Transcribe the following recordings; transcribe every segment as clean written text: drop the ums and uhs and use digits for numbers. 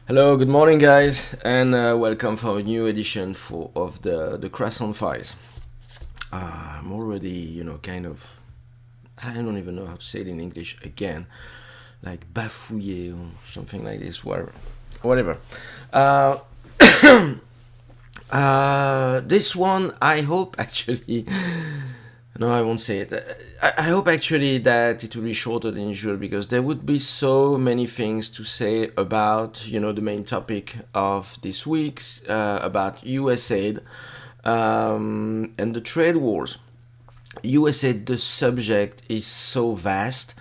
Hello, good morning, guys, and welcome for a new edition of the Croissant files. I'm already, kind of. I don't even know how to say it in English again, like bafouillé or something like this. Whatever. Uh, this one, I hope actually. No, I won't say it. I hope actually that it will be shorter than usual because there would be so many things to say about, the main topic of this week, about USAID and the trade wars. USAID, the subject is so vast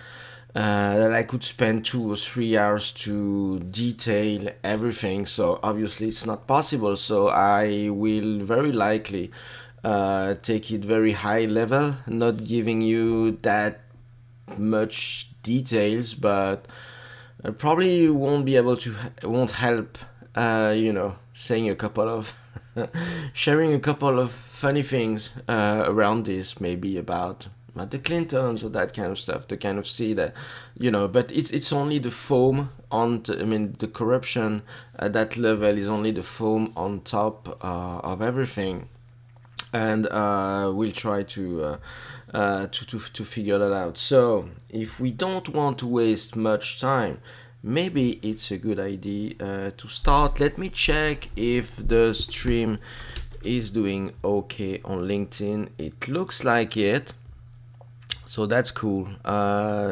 that I could spend 2 or 3 hours to detail everything. So obviously it's not possible. So I will very likely take it very high level, not giving you that much details, but probably won't be able to, won't help, saying a couple of, sharing a couple of funny things around this, maybe about the Clintons or that kind of stuff, to kind of see that, but it's only the foam on, the corruption at that level is only the foam on top of everything. And we'll try to figure that out. So if we don't want to waste much time, maybe it's a good idea to start. Let me check if the stream is doing okay on LinkedIn. It looks like it, so that's cool.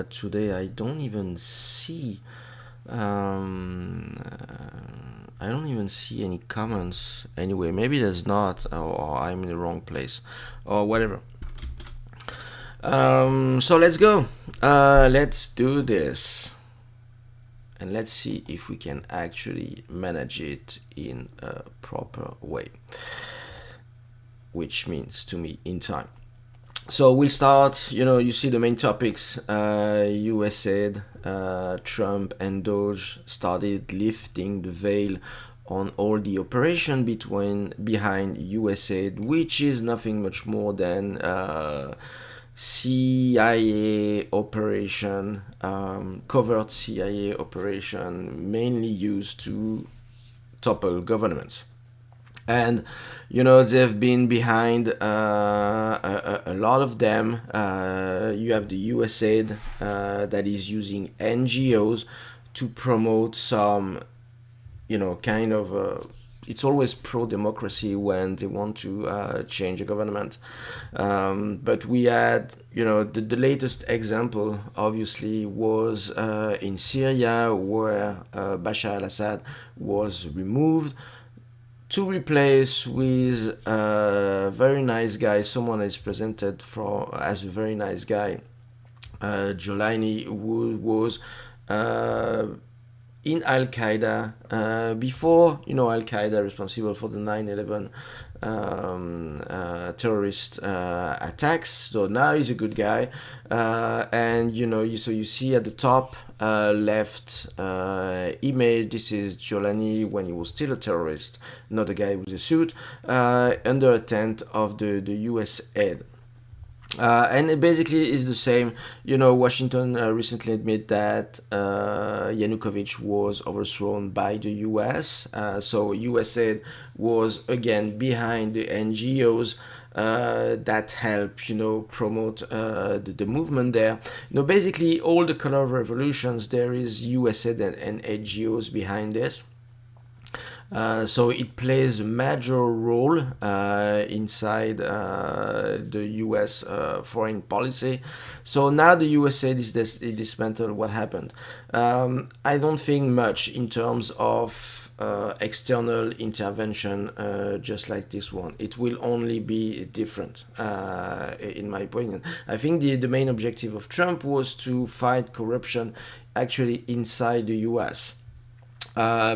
Today I don't even see I don't even see any comments anyway. Maybe there's not, or I'm in the wrong place, or whatever. So let's go. Let's do this. And let's see if we can actually manage it in a proper way. Which means to me in time. So we'll start, you see the main topics. USAID, Trump and Doge started lifting the veil on all the operation behind USAID, which is nothing much more than CIA operation, covert CIA operation, mainly used to topple governments. And they've been behind a lot of them. You have the USAID that is using NGOs to promote some, kind of. It's always pro-democracy when they want to change a government. But we had, the latest example, obviously, was in Syria, where Bashar al-Assad was removed to replace with a very nice guy, someone is presented as a very nice guy, Jolani, who was in Al-Qaeda before, Al-Qaeda responsible for the 9/11 terrorist attacks. So now he's a good guy, and so you see at the top left image, this is Jolani when he was still a terrorist, not a guy with a suit, under a tent of the USAID. And it basically is the same. Washington recently admitted that Yanukovych was overthrown by the US. So USAID was again behind the NGOs that help, promote the movement there. Basically all the color revolutions, there is USAID and NGOs behind this. So it plays a major role inside the US foreign policy. So now the USA dismantled what happened. I don't think much in terms of external intervention, just like this one. It will only be different, in my opinion. I think the main objective of Trump was to fight corruption actually inside the US.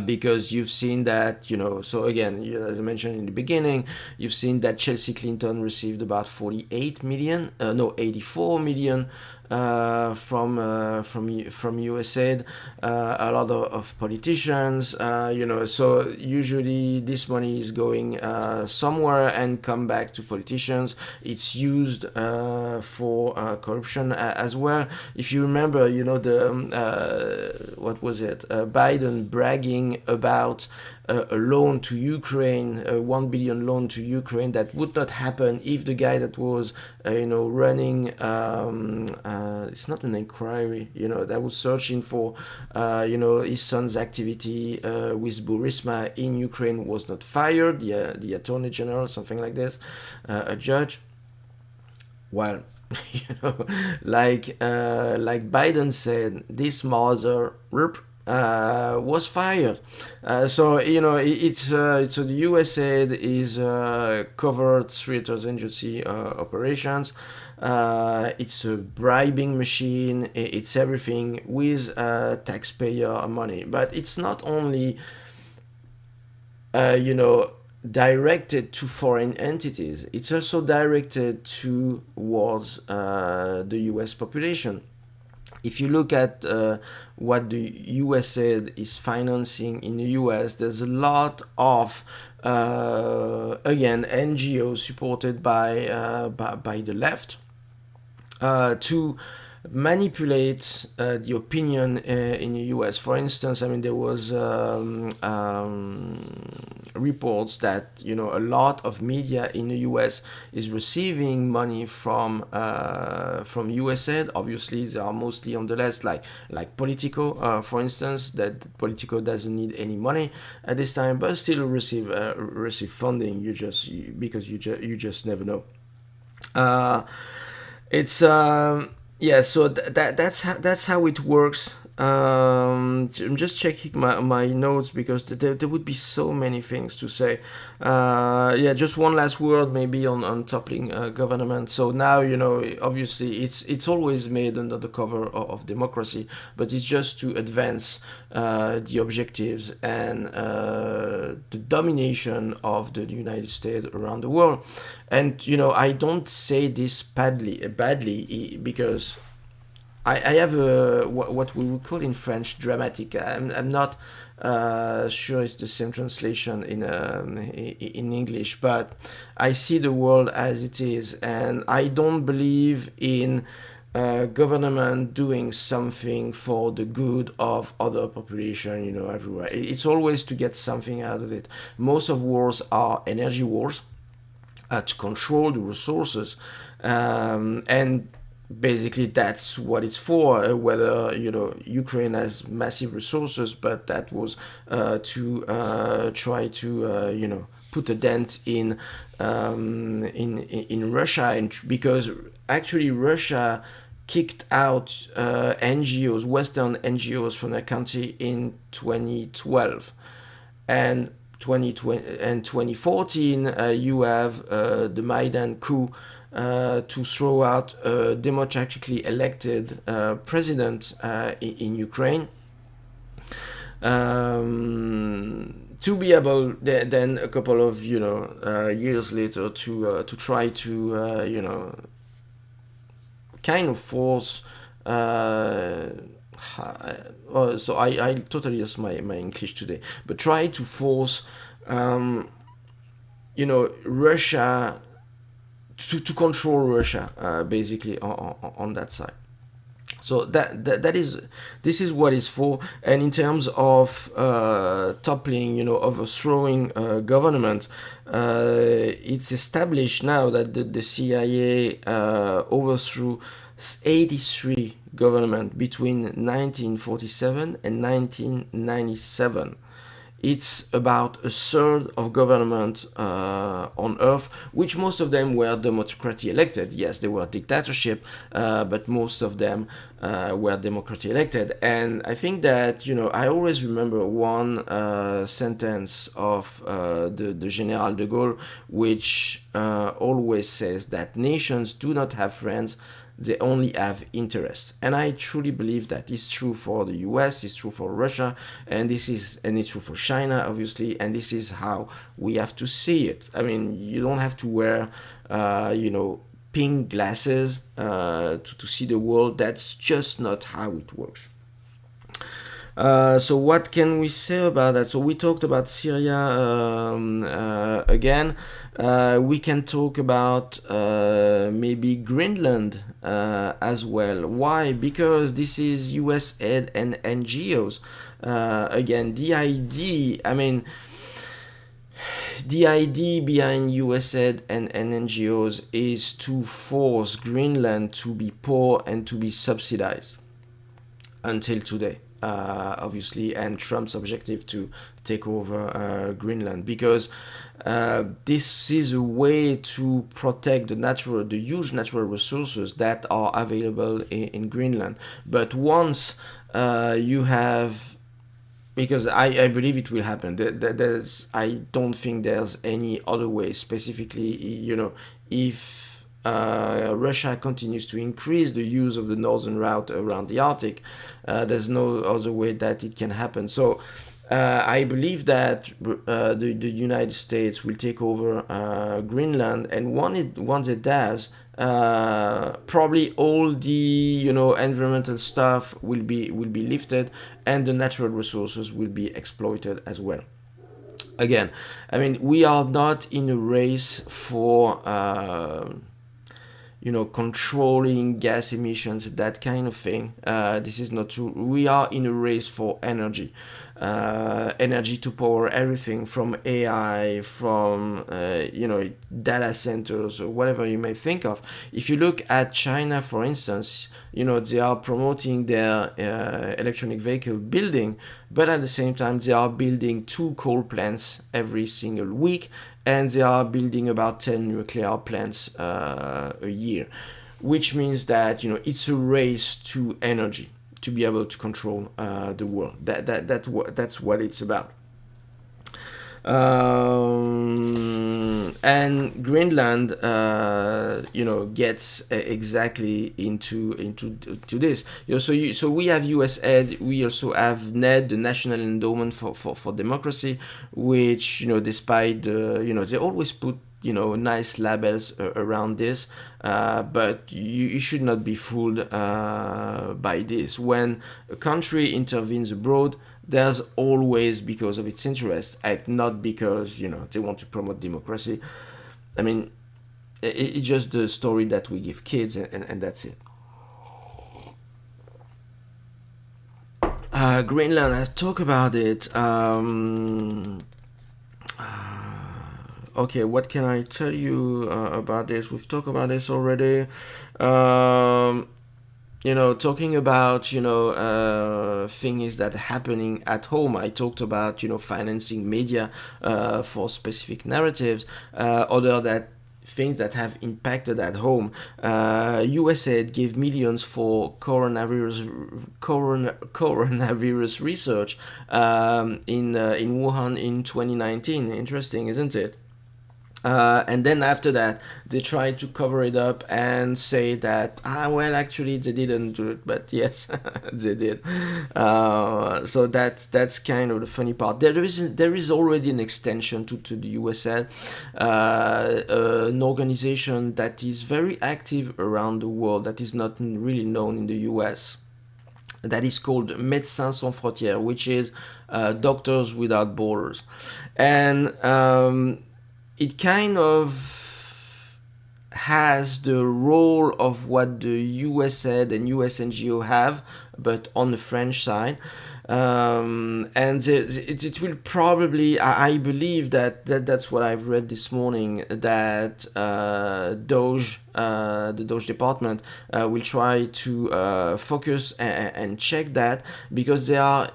Because you've seen that, so again, as I mentioned in the beginning, you've seen that Chelsea Clinton received about 84 million from USAID, a lot of politicians, so usually this money is going somewhere and come back to politicians. It's used for corruption as well. If you remember, the what was it? Biden bragging about a loan to Ukraine, a 1 billion loan to Ukraine that would not happen if the guy that was, running, it's not an inquiry, that was searching for, his son's activity with Burisma in Ukraine was not fired, the attorney general, something like this, a judge. Well, like Biden said, this mother was fired. So so the USAID is covered threat agency operations. It's a bribing machine. It's everything with taxpayer money. But it's not only directed to foreign entities. It's also directed towards the U.S. population. If you look at what the USAID is financing in the US, there's a lot of again NGOs supported by the left to manipulate the opinion in the US. For instance, I mean, there was reports that a lot of media in the US is receiving money from USAID. Obviously, they are mostly on the left, like Politico, for instance. That Politico doesn't need any money at this time, but still receive funding. Because you just never know. It's yeah, so that's how it works. I'm just checking my notes because there would be so many things to say. Yeah, just one last word maybe on toppling government. So now, obviously it's always made under the cover of democracy, but it's just to advance the objectives and the domination of the United States around the world. And I don't say this badly because I have what we would call in French dramatic. I'm not sure it's the same translation in English, but I see the world as it is, and I don't believe in government doing something for the good of other population, everywhere. It's always to get something out of it. Most of wars are energy wars, to control the resources, and basically that's what it's for. Whether Ukraine has massive resources, but that was to try to put a dent in Russia, and because actually Russia kicked out NGOs, Western NGOs from their country in 2012, and 2014 you have the Maidan coup to throw out a democratically elected president in Ukraine, to be able then a couple of years later to try to kind of force. So I totally lost my English today, but try to force Russia to control Russia, basically on that side. So this is what it's for. And in terms of toppling, overthrowing government, it's established now that the CIA overthrew 83 government between 1947 and 1997. It's about a third of government on Earth, which most of them were democratically elected. Yes, they were dictatorship, but most of them were democratically elected. And I think that, I always remember one sentence of the General de Gaulle, which always says that nations do not have friends, they only have interests. And I truly believe that it's true for the US, it's true for Russia, and it's true for China, obviously, and this is how we have to see it. I mean, you don't have to wear, pink glasses to see the world. That's just not how it works. So what can we say about that? So we talked about Syria again. We can talk about maybe Greenland as well. Why? Because this is USAID and NGOs. Again, the idea behind USAID and NGOs is to force Greenland to be poor and to be subsidized until today, obviously, and Trump's objective to take over Greenland, because this is a way to protect the huge natural resources that are available in Greenland. But once you have, because I believe it will happen. I don't think there's any other way. Specifically, if Russia continues to increase the use of the northern route around the Arctic, there's no other way that it can happen. So I believe that the United States will take over Greenland, and once it does, probably all the environmental stuff will be lifted, and the natural resources will be exploited as well. Again, we are not in a race for controlling gas emissions, that kind of thing. This is not true. We are in a race for energy. Energy to power everything from AI, from data centers, or whatever you may think of. If you look at China, for instance, they are promoting their electronic vehicle building, but at the same time they are building 2 coal plants every single week, and they are building about 10 nuclear plants a year, which means that it's a race to energy, to be able to control the world. That's what it's about. And Greenland, gets exactly into this. So we have USAID. We also have NED, the National Endowment for Democracy, which despite they always put nice labels around this, but you should not be fooled by this. When a country intervenes abroad, there's always because of its interests, and not because they want to promote democracy. It's just the story that we give kids, and that's it. Greenland, I talk about it. Okay, what can I tell you about this? We've talked about this already. Talking about things that are happening at home. I talked about financing media for specific narratives. Other things that have impacted at home. USAID gave millions for coronavirus research in Wuhan in 2019. Interesting, isn't it? And then after that, they tried to cover it up and say that, well, actually they didn't do it, but yes, they did. So that's kind of the funny part. There is already an extension to the USAID, an organization that is very active around the world, that is not really known in the US. That is called Médecins Sans Frontières, which is Doctors Without Borders. And it kind of has the role of what the USAID and USNGO have, but on the French side. And it will probably, I believe that's what I've read this morning, that the Doge department will try to focus and check that, because they are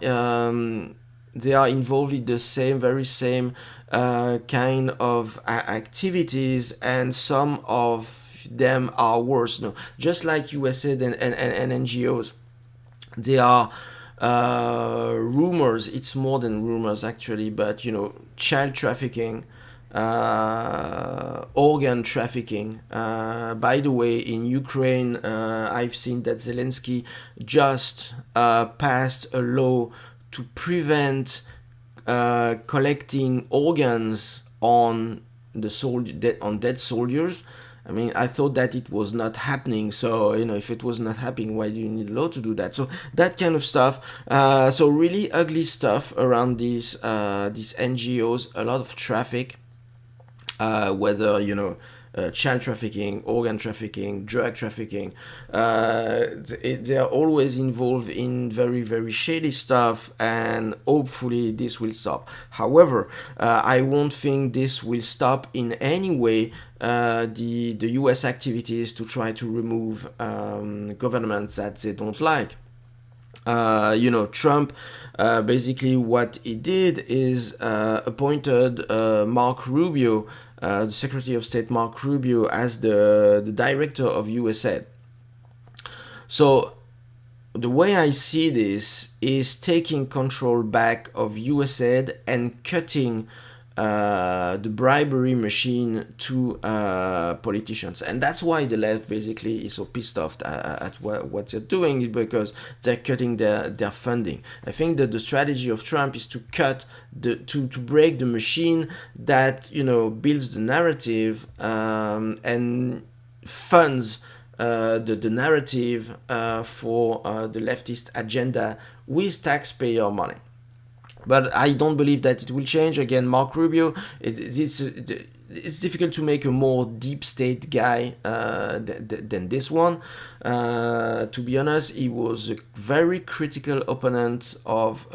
involved in the very same kind of activities, and some of them are worse. No, just like USAID and NGOs, they are rumors. It's more than rumors actually, but child trafficking, organ trafficking. By the way, in Ukraine, I've seen that Zelensky just passed a law to prevent collecting organs on dead soldiers. I mean, I thought that it was not happening. So, if it was not happening, why do you need law to do that? So that kind of stuff. So really ugly stuff around these NGOs. A lot of traffic, whether child trafficking, organ trafficking, drug trafficking. They are always involved in very, very shady stuff, and hopefully this will stop. However, I won't think this will stop in any way the US activities to try to remove governments that they don't like. Trump, basically what he did is appointed Mark Rubio, the Secretary of State Mark Rubio, as the director of USAID. So the way I see this is taking control back of USAID and cutting the bribery machine to politicians. And that's why the left basically is so pissed off at what they're doing, is because they're cutting their funding. I think that the strategy of Trump is to to break the machine that builds the narrative and funds the narrative for the leftist agenda with taxpayer money. But I don't believe that it will change. Again, Mark Rubio, it's difficult to make a more deep state guy than this one. To be honest, he was a very critical opponent of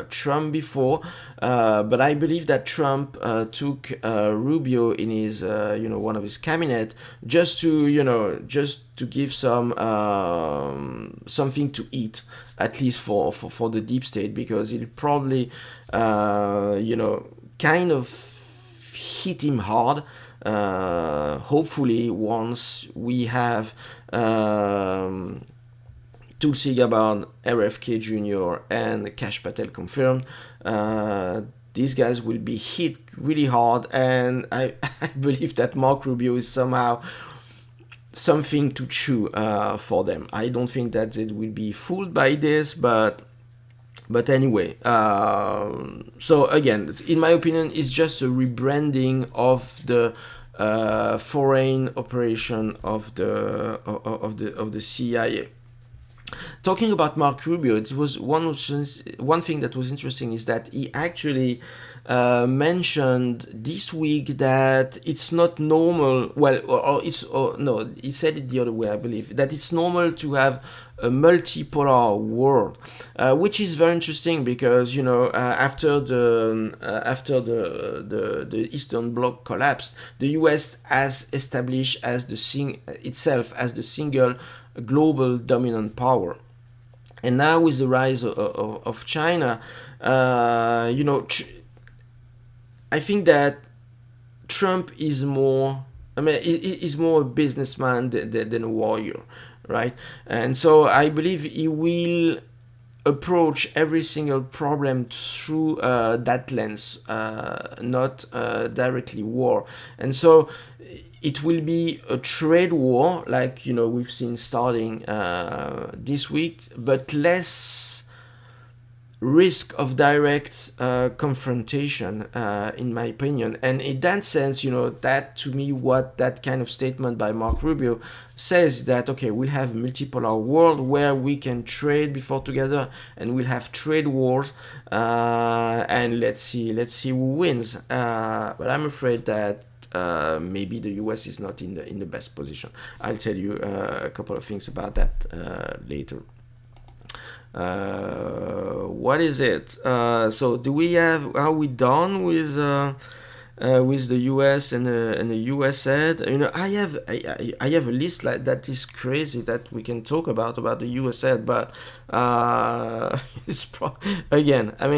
Trump before, but I believe that Trump took Rubio in his one of his cabinet just to give some something to eat, at least for the deep state, because it'll probably kind of hit him hard. Hopefully, once we have Tulsi Gabbard, RFK Jr. and Kash Patel confirmed, these guys will be hit really hard, and I believe that Mark Rubio is somehow something to chew for them. I don't think that they will be fooled by this, but anyway, so again, in my opinion, it's just a rebranding of the foreign operation of the CIA. Talking about Mark Rubio, it was one thing that was interesting is that he actually mentioned this week that it's not normal. Well, no, he said it the other way, I believe, that it's normal to have a multipolar world, which is very interesting because after the Eastern Bloc collapsed, the US has established itself as the single global dominant power. And now with the rise of China, I think that Trump is more, he's more a businessman than a warrior, right? And so I believe he will approach every single problem through that lens, not directly war. And so it will be a trade war, like we've seen starting this week, but less risk of direct confrontation, in my opinion. And in that sense, that to me, what that kind of statement by Mark Rubio says, that okay, we'll have a multipolar world where we can trade before together, and we'll have trade wars, and let's see who wins. But I'm afraid that maybe the US is not in the best position. I'll tell you a couple of things about that later. What is it? So are we done with the US and the USAID? I have a list like that is crazy that we can talk about the USAID, but it's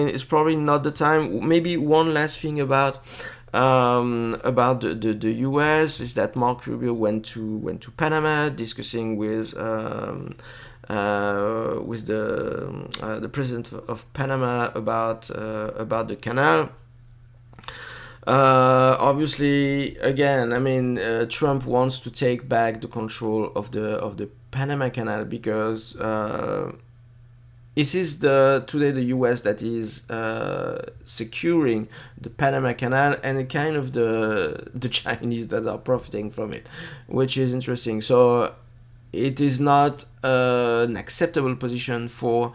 it's probably not the time. Maybe one last thing about the US is that Mark Rubio went to Panama, discussing with the president of Panama about the canal. Obviously, again, Trump wants to take back the control of the Panama Canal because This is today the U.S. that is securing the Panama Canal, and kind of the Chinese that are profiting from it, which is interesting. So it is not an acceptable position for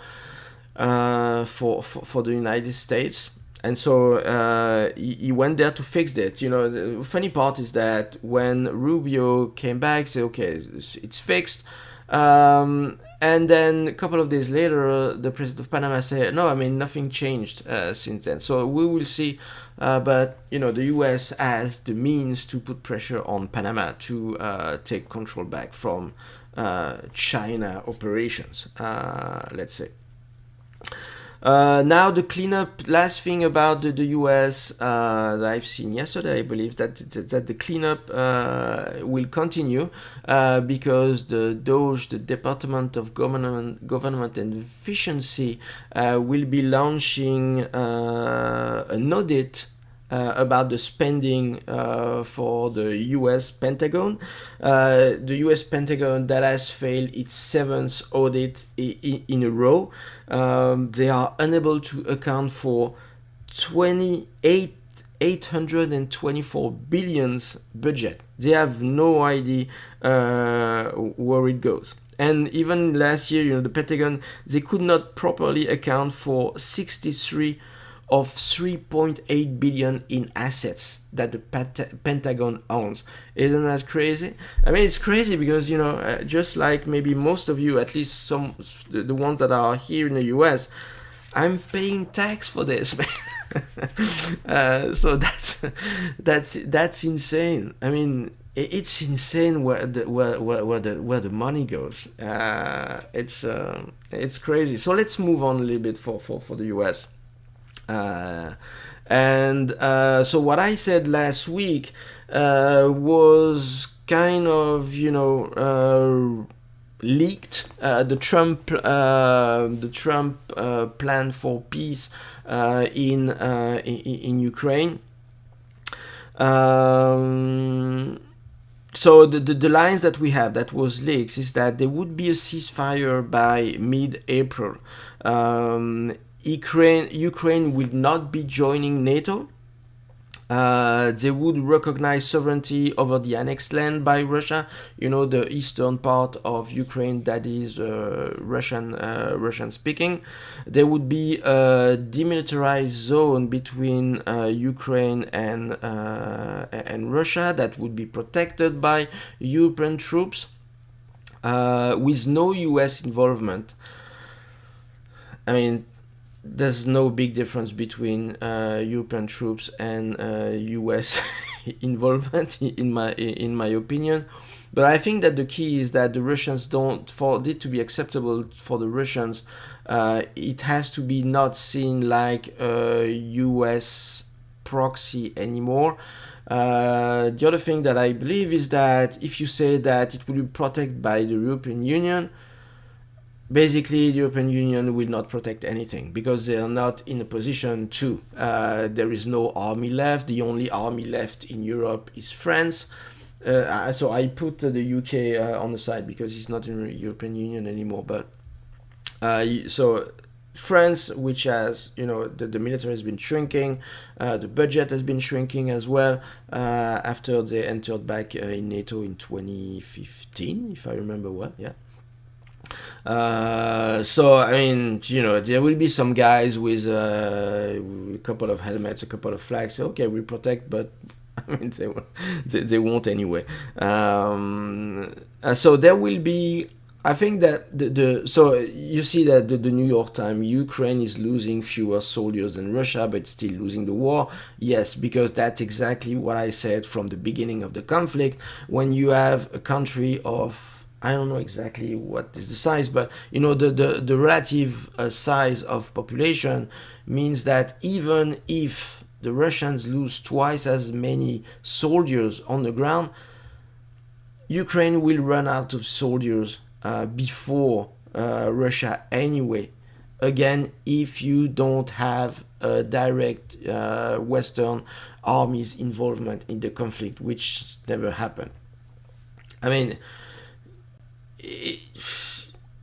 the United States. And so he went there to fix that. The funny part is that when Rubio came back, said, okay, it's fixed. And then a couple of days later, the president of Panama said, no, I mean, nothing changed since then. So we will see. But, the U.S. has the means to put pressure on Panama to take control back from China operations, let's say. Now the cleanup. Last thing about the U.S. That I've seen yesterday, I believe that the cleanup will continue because the DOGE, the Department of Government and Efficiency, will be launching an audit about the spending for the U.S. Pentagon. The U.S. Pentagon that has failed its 7th audit in a row. They are unable to account for 824 billions budget. They have no idea where it goes. And even last year, the Pentagon, they could not properly account for 63 of 3.8 billion in assets that the Pentagon owns. Isn't that crazy? I mean, it's crazy because, just like maybe most of you, at least some the ones that are here in the US, I'm paying tax for this, man. So that's insane. I mean, it's insane where the money goes. It's crazy. So let's move on a little bit for the US. So what I said last week was kind of leaked. The Trump plan for peace in Ukraine. So the lines that we have that was leaked is that there would be a ceasefire by mid-April. Ukraine will not be joining NATO. They would recognize sovereignty over the annexed land by Russia. The eastern part of Ukraine that is Russian speaking. There would be a demilitarized zone between Ukraine and Russia that would be protected by European troops with no US involvement. I mean, there's no big difference between European troops and US involvement in my opinion. But I think that the key is that the Russians for it to be acceptable for the Russians, it has to be not seen like a US proxy anymore. The other thing that I believe is that if you say that it will be protected by the European Union, basically the European Union will not protect anything because they are not in a position to. There is no army left. The only army left in Europe is France. So I put the UK on the side because it's not in the European Union anymore. But so France, which has, the military has been shrinking, the budget has been shrinking as well after they entered back in NATO in 2015, if I remember well, yeah. So I mean, there will be some guys with a couple of helmets, a couple of flags. Say, okay, we protect, but I mean, they won't anyway. So there will be. I think that so you see that the New York Times, Ukraine is losing fewer soldiers than Russia, but still losing the war. Yes, because that's exactly what I said from the beginning of the conflict. When you have a country of, I don't know exactly what is the size, but the relative size of population means that even if the Russians lose twice as many soldiers on the ground, Ukraine will run out of soldiers before Russia anyway. Again, if you don't have a direct Western army's involvement in the conflict, which never happened. I mean,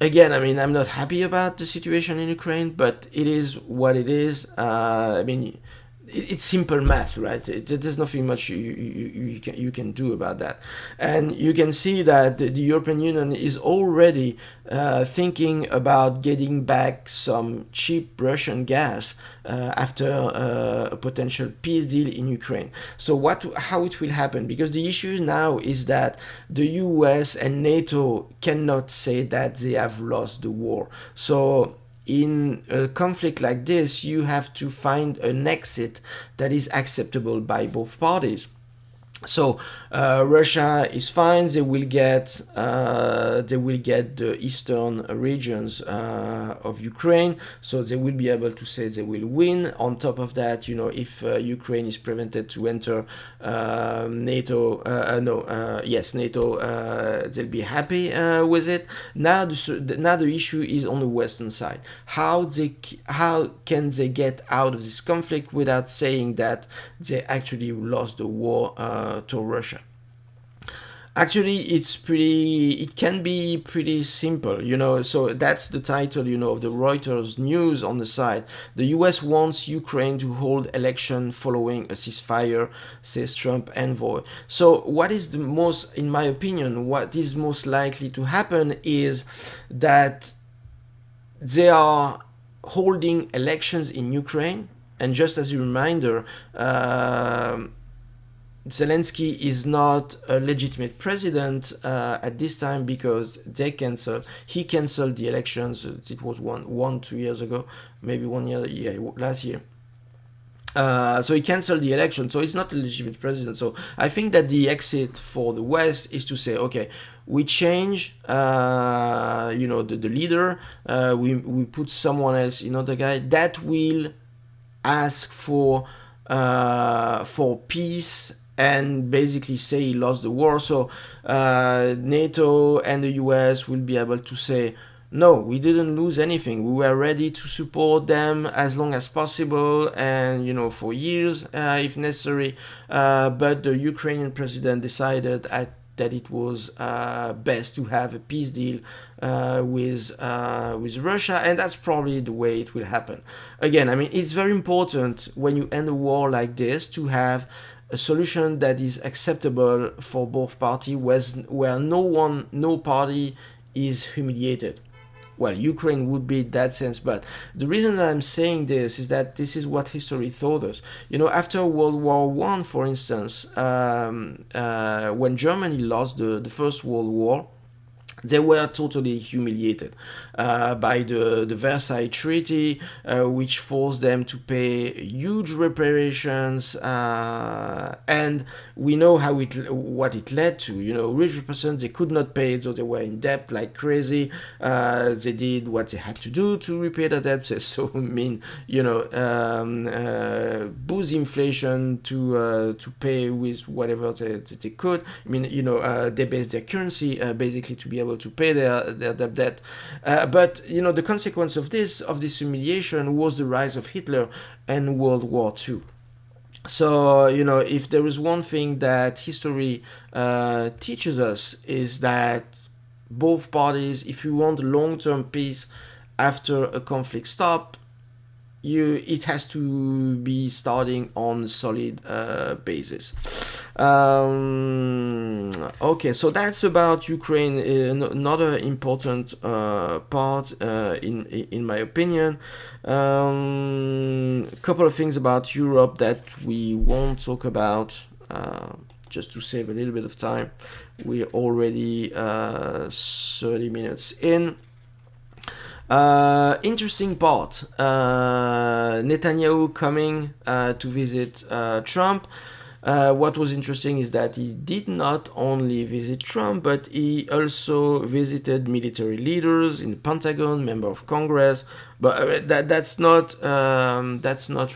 again, I mean, I'm not happy about the situation in Ukraine, but it is what it is. I mean, it's simple math, right? There's nothing much you can do about that. And you can see that the European Union is already thinking about getting back some cheap Russian gas after a potential peace deal in Ukraine. So how it will happen? Because the issue now is that the US and NATO cannot say that they have lost the war. So in a conflict like this, you have to find an exit that is acceptable by both parties. So Russia is fine. They will get the eastern regions of Ukraine, so they will be able to say they will win. On top of that, if Ukraine is prevented to enter NATO, NATO, they'll be happy with it. Now the issue is on the western side. How can they get out of this conflict without saying that they actually lost the war to Russia? Actually, it can be pretty simple, so that's the title, of the Reuters news on the site. The US wants Ukraine to hold election following a ceasefire, says Trump envoy. So in my opinion, what is most likely to happen is that they are holding elections in Ukraine. And just as a reminder, Zelensky is not a legitimate president at this time because he canceled the elections. It was 2 years ago, maybe 1 year, last year. So he canceled the election, so he's not a legitimate president. So I think that the exit for the West is to say, okay, we change, the leader. We put someone else, the guy that will ask for peace and basically say he lost the war. So NATO and the US will be able to say, no, we didn't lose anything. We were ready to support them as long as possible and, for years if necessary. But the Ukrainian president decided that it was best to have a peace deal with Russia, and that's probably the way it will happen. Again, I mean, it's very important when you end a war like this to have a solution that is acceptable for both parties, where no party is humiliated. Well, Ukraine would be in that sense, but the reason that I'm saying this is that this is what history taught us. After World War I, for instance, when Germany lost the First World War, they were totally humiliated by the Versailles Treaty, which forced them to pay huge reparations, and we know what it led to. Rich persons, they could not pay, so they were in debt like crazy. They did what they had to do to repay the debt. So boost inflation to pay with whatever they could. They based their currency basically to be able to pay their debt. But the consequence of this humiliation was the rise of Hitler and World War II. So if there is one thing that history teaches us, is that both parties, if you want long-term peace after a conflict stop, it has to be starting on a solid basis. Okay, so that's about Ukraine. Another important part, in my opinion. Couple of things about Europe that we won't talk about, just to save a little bit of time. We're already 30 minutes in. Interesting part, Netanyahu coming to visit Trump. What was interesting is that he did not only visit Trump, but he also visited military leaders in the Pentagon, member of Congress. But that's not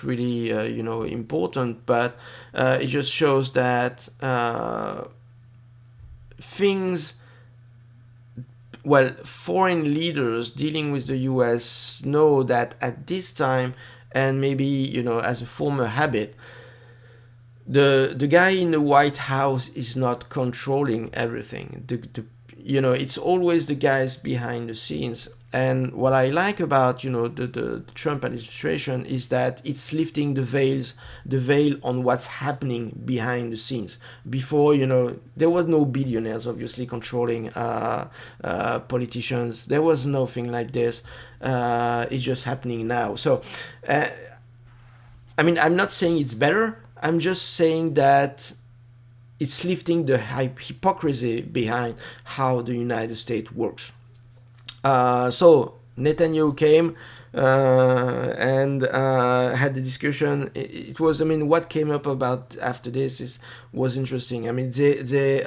really important. But it just shows that foreign leaders dealing with the US know that at this time, and maybe as a former habit, the guy in the White House is not controlling everything. it's always the guys behind the scenes. And what I like about the Trump administration is that it's lifting the veil on what's happening behind the scenes. Before, there was no billionaires obviously controlling politicians. There was nothing like this. It's just happening now. So, I'm not saying it's better. I'm just saying that it's lifting the hypocrisy behind how the United States works. So Netanyahu came and had the discussion. It was, what came up about after this was interesting. They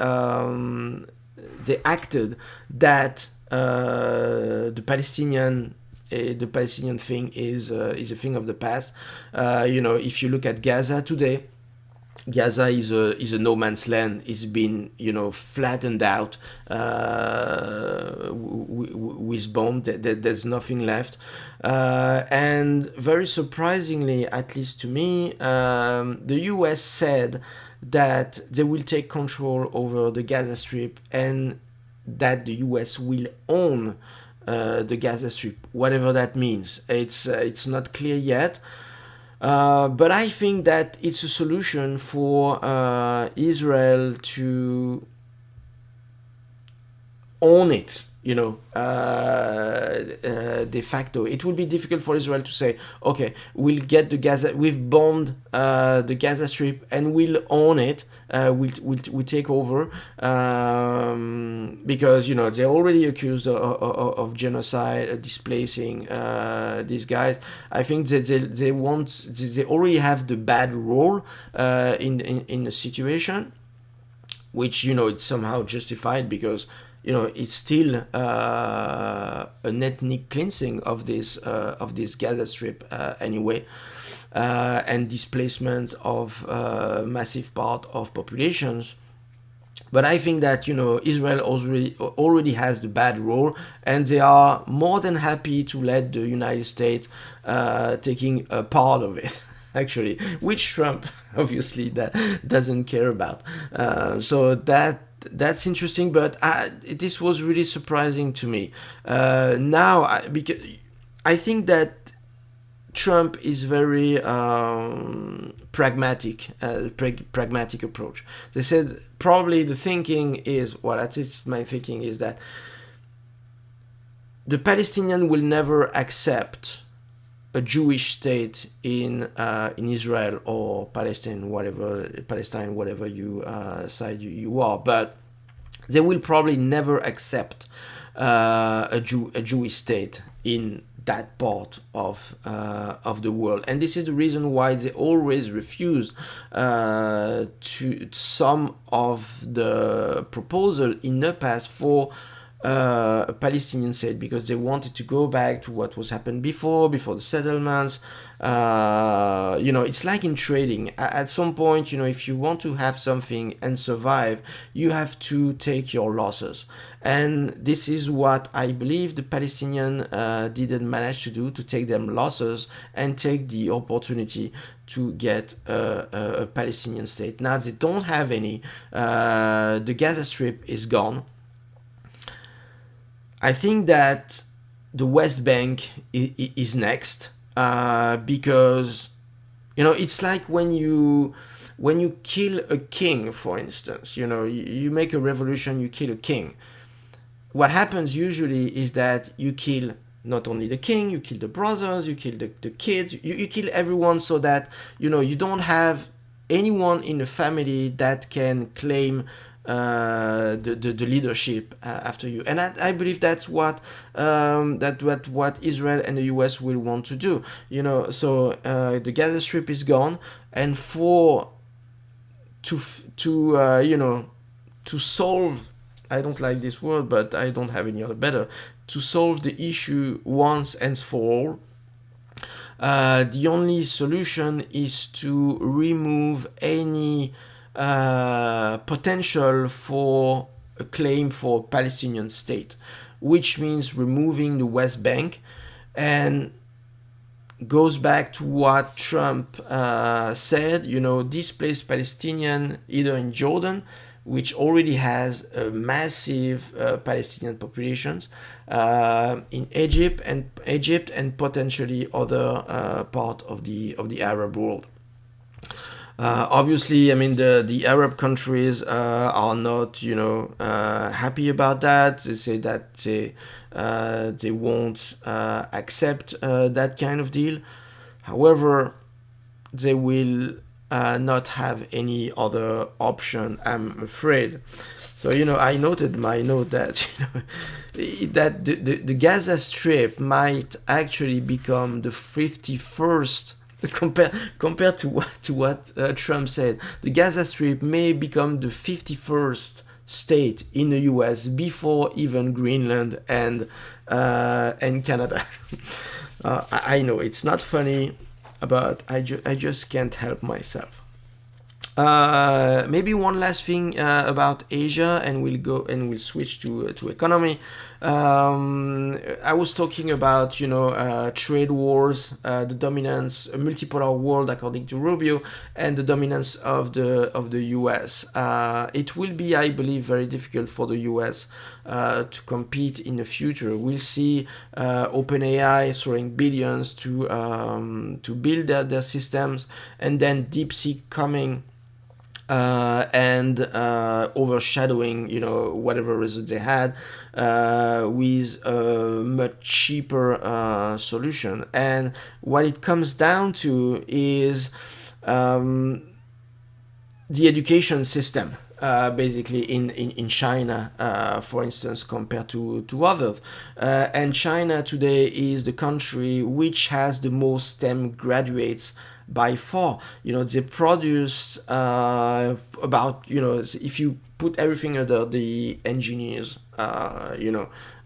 acted that the Palestinian thing is a thing of the past. If you look at Gaza today, Gaza is a no man's land. It's been flattened out with bomb. There's nothing left, and very surprisingly, at least to me, the U.S. said that they will take control over the Gaza Strip and that the U.S. will own the Gaza Strip, whatever that means. It's not clear yet. But I think that it's a solution for Israel to own it, de facto. It will be difficult for Israel to say, okay, we've bombed the Gaza Strip and we'll own it. We'll take over because they're already accused of genocide, displacing these guys. I think that they already have the bad role in the situation, which it's somehow justified because it's still an ethnic cleansing of this Gaza Strip anyway. And displacement of massive part of populations. But I think that Israel already has the bad role, and they are more than happy to let the United States taking a part of it. Actually, which Trump obviously that doesn't care about. So that's interesting, but this was really surprising to me. Because I think that Trump is very pragmatic approach. They said probably the thinking is, well, at least my thinking is that the Palestinian will never accept a Jewish state in Israel or Palestine, whatever you side you are, but they will probably never accept a Jewish state in that part of the world, and this is the reason why they always refuse to some of the proposal in the past for a Palestinian state, because they wanted to go back to what was happened before the settlements. It's like in trading. At some point, if you want to have something and survive, you have to take your losses. And this is what I believe the Palestinian didn't manage to do, to take them losses and take the opportunity to get a Palestinian state. Now they don't have any. The Gaza Strip is gone. I think that the West Bank is next, because it's like when you kill a king, for instance. You make a revolution, you kill a king. What happens usually is that you kill not only the king, you kill the brothers, you kill the kids, you kill everyone, so that you don't have anyone in the family that can claim the leadership after you. And I believe that's what Israel and the US will want to do. So the Gaza Strip is gone, and to solve, I don't like this word, but I don't have any other better, to solve the issue once and for all, the only solution is to remove any potential for a claim for Palestinian state, which means removing the West Bank, and goes back to what Trump said, displaced Palestinian either in Jordan, which already has a massive Palestinian populations in Egypt and potentially other part of the Arab world. Obviously, I mean the Arab countries are not happy about that. They say that they won't accept that kind of deal. However, they will not have any other option, I'm afraid. So I noted my note that that the Gaza Strip might actually become the 51st. Compared to what Trump said, the Gaza Strip may become the 51st state in the U.S. before even Greenland and Canada. I know it's not funny, but I just can't help myself. Maybe one last thing about Asia, and we'll switch to economy. I was talking about trade wars, the dominance, a multipolar world according to Rubio, and the dominance of the U.S. It will be, I believe, very difficult for the U.S. To compete in the future. We'll see OpenAI throwing billions to build their systems, and then DeepSeek coming and overshadowing whatever results they had with a much cheaper solution. And what it comes down to is the education system. Basically in China, for instance, compared to others. And China today is the country which has the most STEM graduates by far. They produce about, if you put everything under the engineers,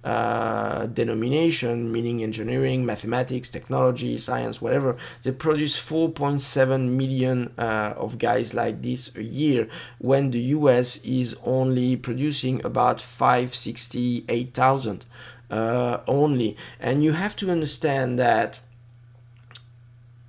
denomination, meaning engineering, mathematics, technology, science, whatever, they produce 4.7 million of guys like this a year, when the US is only producing about 568,000 only. And you have to understand that,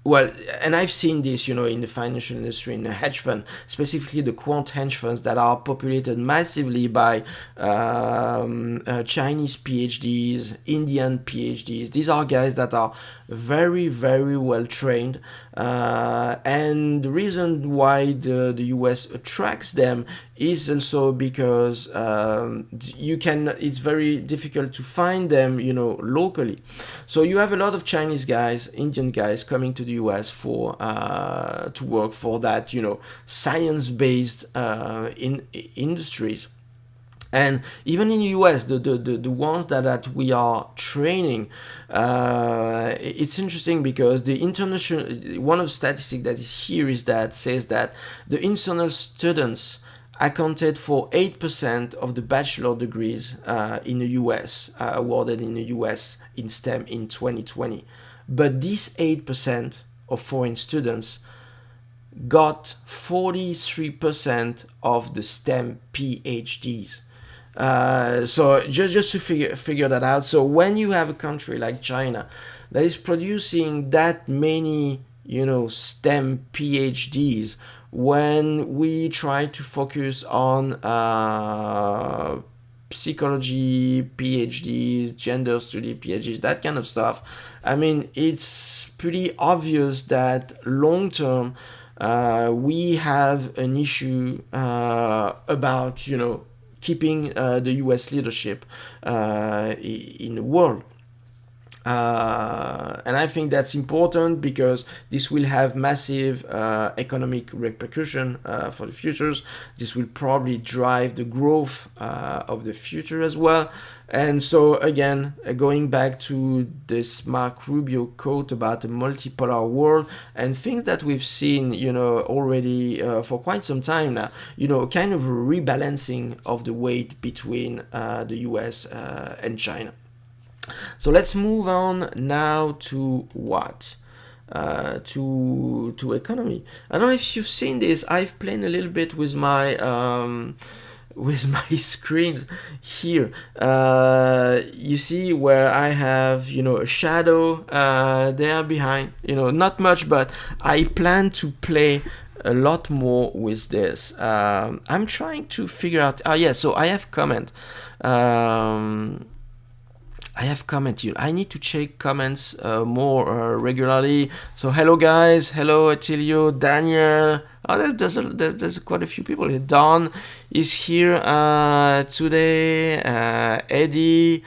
well, and I've seen this, in the financial industry, in the hedge fund, specifically the quant hedge funds that are populated massively by Chinese PhDs, Indian PhDs. These are guys that are very, very well trained. And the reason why the US attracts them is also because it's very difficult to find them, locally. So you have a lot of Chinese guys, Indian guys coming to the US for to work for that, science-based industries. And even in the US, the ones that we are training, it's interesting because the international, one of the statistics that is here is that says that the international students accounted for 8% of the bachelor degrees in the US, awarded in the US in STEM in 2020. But these 8% of foreign students got 43% of the STEM PhDs. So just to figure that out. So when you have a country like China that is producing that many, STEM PhDs, when we try to focus on psychology PhDs, gender study PhDs, that kind of stuff, I mean, it's pretty obvious that long term we have an issue about, keeping the US leadership in the world. And I think that's important because this will have massive economic repercussion for the futures. This will probably drive the growth of the future as well. And so again, going back to this Mark Rubio quote about a multipolar world and things that we've seen, already for quite some time now, kind of a rebalancing of the weight between the US and China. So let's move on now to what? To economy. I don't know if you've seen this. I've played a little bit with my screen here. You see where I have a shadow there behind. Not much, but I plan to play a lot more with this. I'm trying to figure out. Oh yeah, so I have comment. I have comment. I need to check comments more regularly. So hello guys, hello Attilio, Daniel. Oh, there's quite a few people here. Don is here today. Eddie.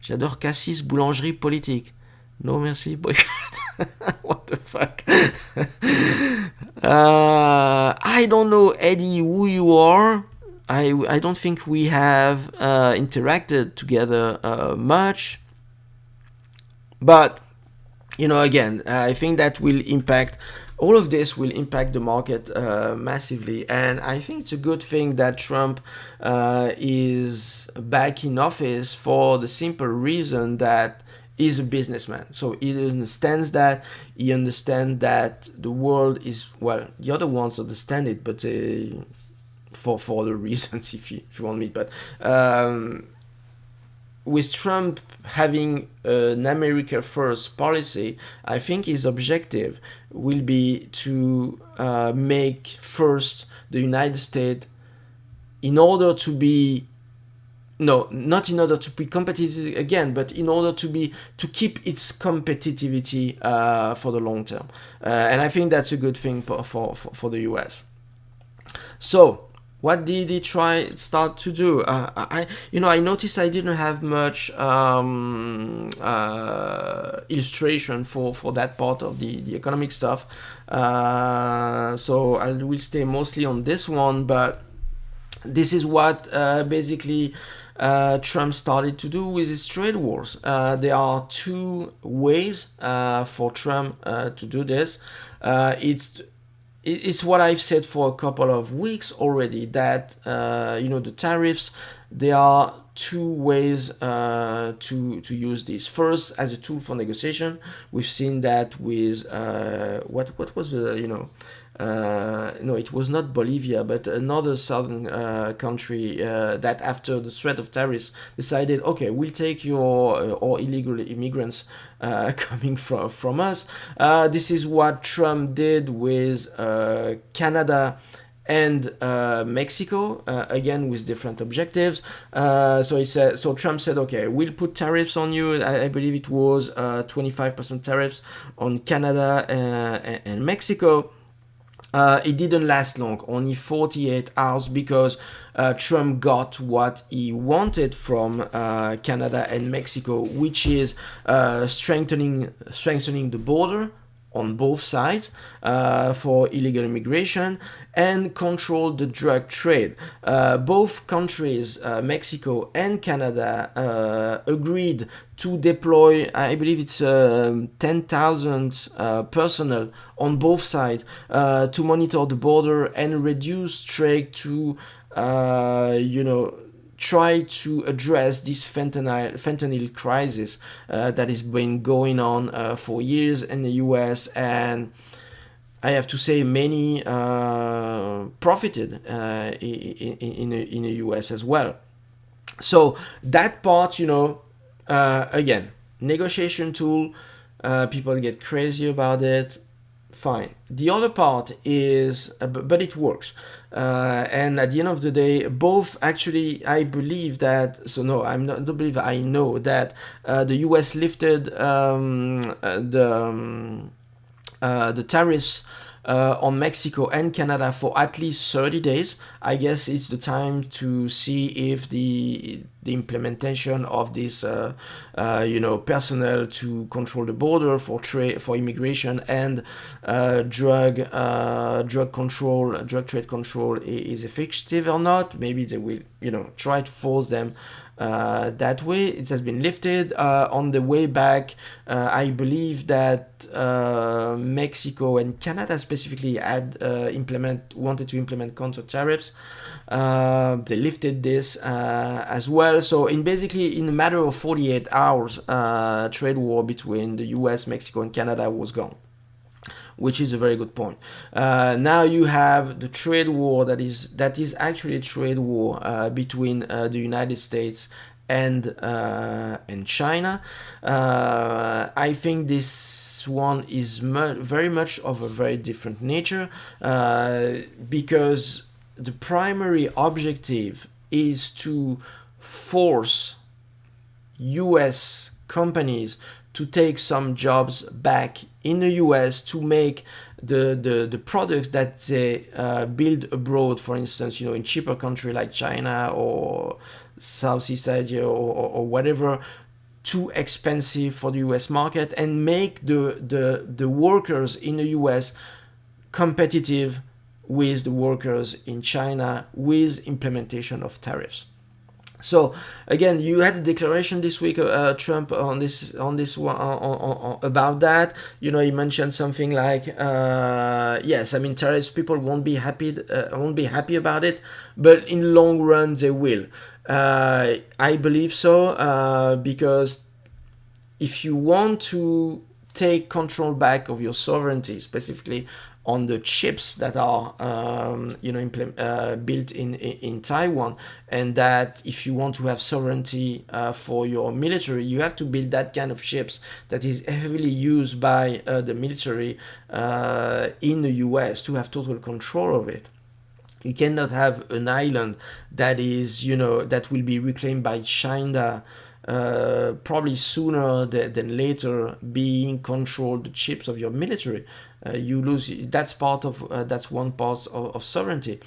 J'adore Cassis, boulangerie politique. No merci, boycott. What the fuck? I don't know, Eddie, who you are. I don't think we have interacted together much, but again, I think that will impact. All of this will impact the market massively, and I think it's a good thing that Trump is back in office for the simple reason that he's a businessman. So he understands that. He understands that the world is, well, the other ones understand it, but for other reasons, if you want me. But with Trump having an America First policy, I think his objective will be to make first the United States in order to be, no, not in order to be competitive again, but in order to keep its competitivity for the long term. And I think that's a good thing for the US. So what did he start to do? I noticed I didn't have much illustration for that part of the economic stuff. So I will stay mostly on this one, but this is what basically Trump started to do with his trade wars. There are two ways for Trump to do this. It's what I've said for a couple of weeks already, that the tariffs, there are two ways to use this. First, as a tool for negotiation. We've seen that with what was no, it was not Bolivia, but another southern country that after the threat of tariffs decided, okay, we'll take your or illegal immigrants coming from us. This is what Trump did with Canada and Mexico, again with different objectives. So Trump said, okay, we'll put tariffs on you. I believe it was 25% tariffs on Canada and Mexico. It didn't last long, only 48 hours, because Trump got what he wanted from Canada and Mexico, which is strengthening the border on both sides for illegal immigration and control the drug trade. Both countries, Mexico and Canada, agreed to deploy, I believe it's 10,000 personnel on both sides to monitor the border and reduce trade to, try to address this fentanyl crisis that has been going on for years in the US, and I have to say many profited in the US as well. So that part, again, negotiation tool, people get crazy about it. Fine. The other part is, but it works. And at the end of the day, both actually, I believe that, so no, I don't believe, I know that the US lifted the tariffs on Mexico and Canada for at least 30 days. I guess it's the time to see if the implementation of this, personnel to control the border for immigration and drug trade control is effective or not. Maybe they will, try to force them that way. It has been lifted. On the way back, I believe that Mexico and Canada specifically had wanted to implement counter tariffs. They lifted this as well. So in a matter of 48 hours, trade war between the US, Mexico, and Canada was gone, which is a very good point. Now you have the trade war that is actually a trade war between the United States and China. I think this one is very much of a very different nature, because the primary objective is to force US companies to take some jobs back in the US to make the products that they build abroad, for instance, in cheaper country like China or Southeast Asia or whatever, too expensive for the US market, and make the workers in the US competitive with the workers in China with implementation of tariffs. So again, you had a declaration this week, Trump, on this one about that. He mentioned something like, yes, I mean, tariffs, people won't be happy about it, but in long run they will. I believe so, because if you want to take control back of your sovereignty, specifically on the chips that are built in Taiwan, and that if you want to have sovereignty for your military, you have to build that kind of chips that is heavily used by the military in the US to have total control of it. You cannot have an island that is, that will be reclaimed by China probably sooner than later, being controlled the chips of your military. You lose. That's one part of sovereignty.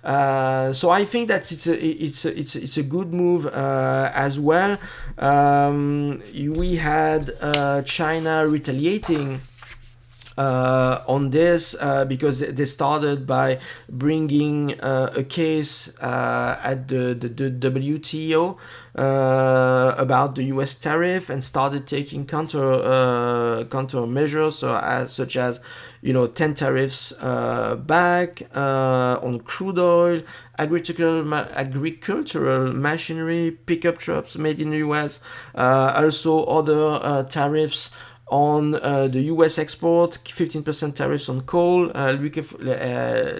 So I think that it's a good move as well. We had China retaliating on this because they started by bringing a case at the WTO about the US tariff, and started taking counter measures, such as 10 tariffs back on crude oil, agricultural machinery, pickup trucks made in the US, also other tariffs on the US export, 15% tariffs on coal,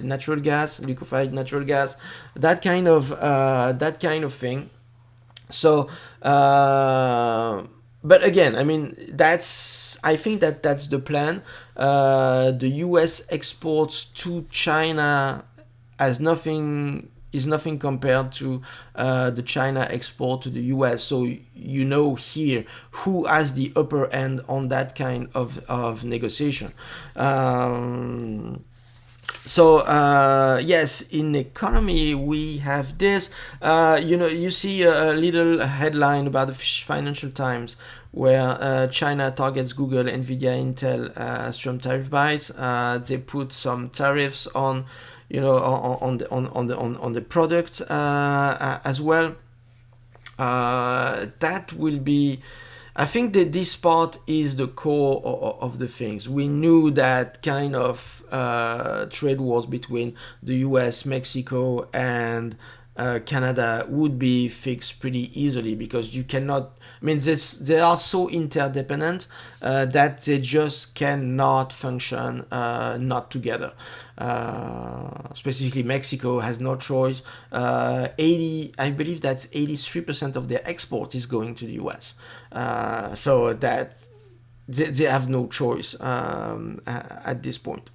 natural gas, liquefied natural gas, that kind of thing. So, but again, I mean, I think that's the plan. The US exports to China is nothing compared to the China export to the US. So here who has the upper end on that kind of negotiation. Yes, in economy we have this. You see a little headline about the Financial Times where China targets Google, Nvidia, Intel as Trump tariff buys. They put some tariffs on on the product as well. That will be, I think that this part is the core of the things. We knew that kind of trade wars between the US, Mexico, and Canada would be fixed pretty easily, because you cannot, I mean, they are so interdependent that they just cannot function not together. Specifically, Mexico has no choice. I believe that's 83% of their export is going to the US. So that they have no choice at this point.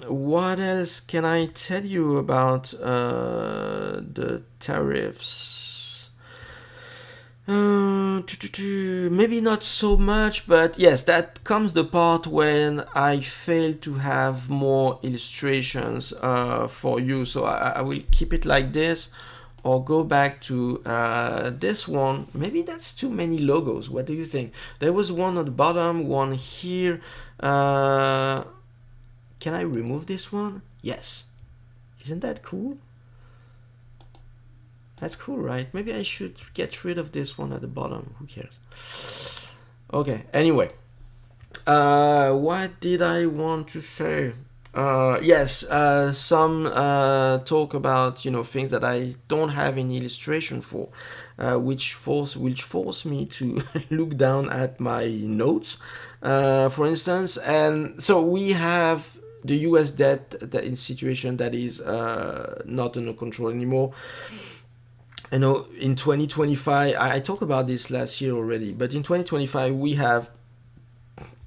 What else can I tell you about the tariffs? Maybe not so much, but yes, that comes the part when I fail to have more illustrations for you. So I will keep it like this, or go back to this one. Maybe that's too many logos. What do you think? There was one at the bottom, one here. Can I remove this one? Yes. Isn't that cool? That's cool, right? Maybe I should get rid of this one at the bottom. Who cares? Okay, anyway. What did I want to say? Yes, some talk about things that I don't have any illustration for, which force me to look down at my notes, for instance. And so we have the US debt that in situation that is not under control anymore. You know, in 2025, I talked about this last year already, but in 2025 we have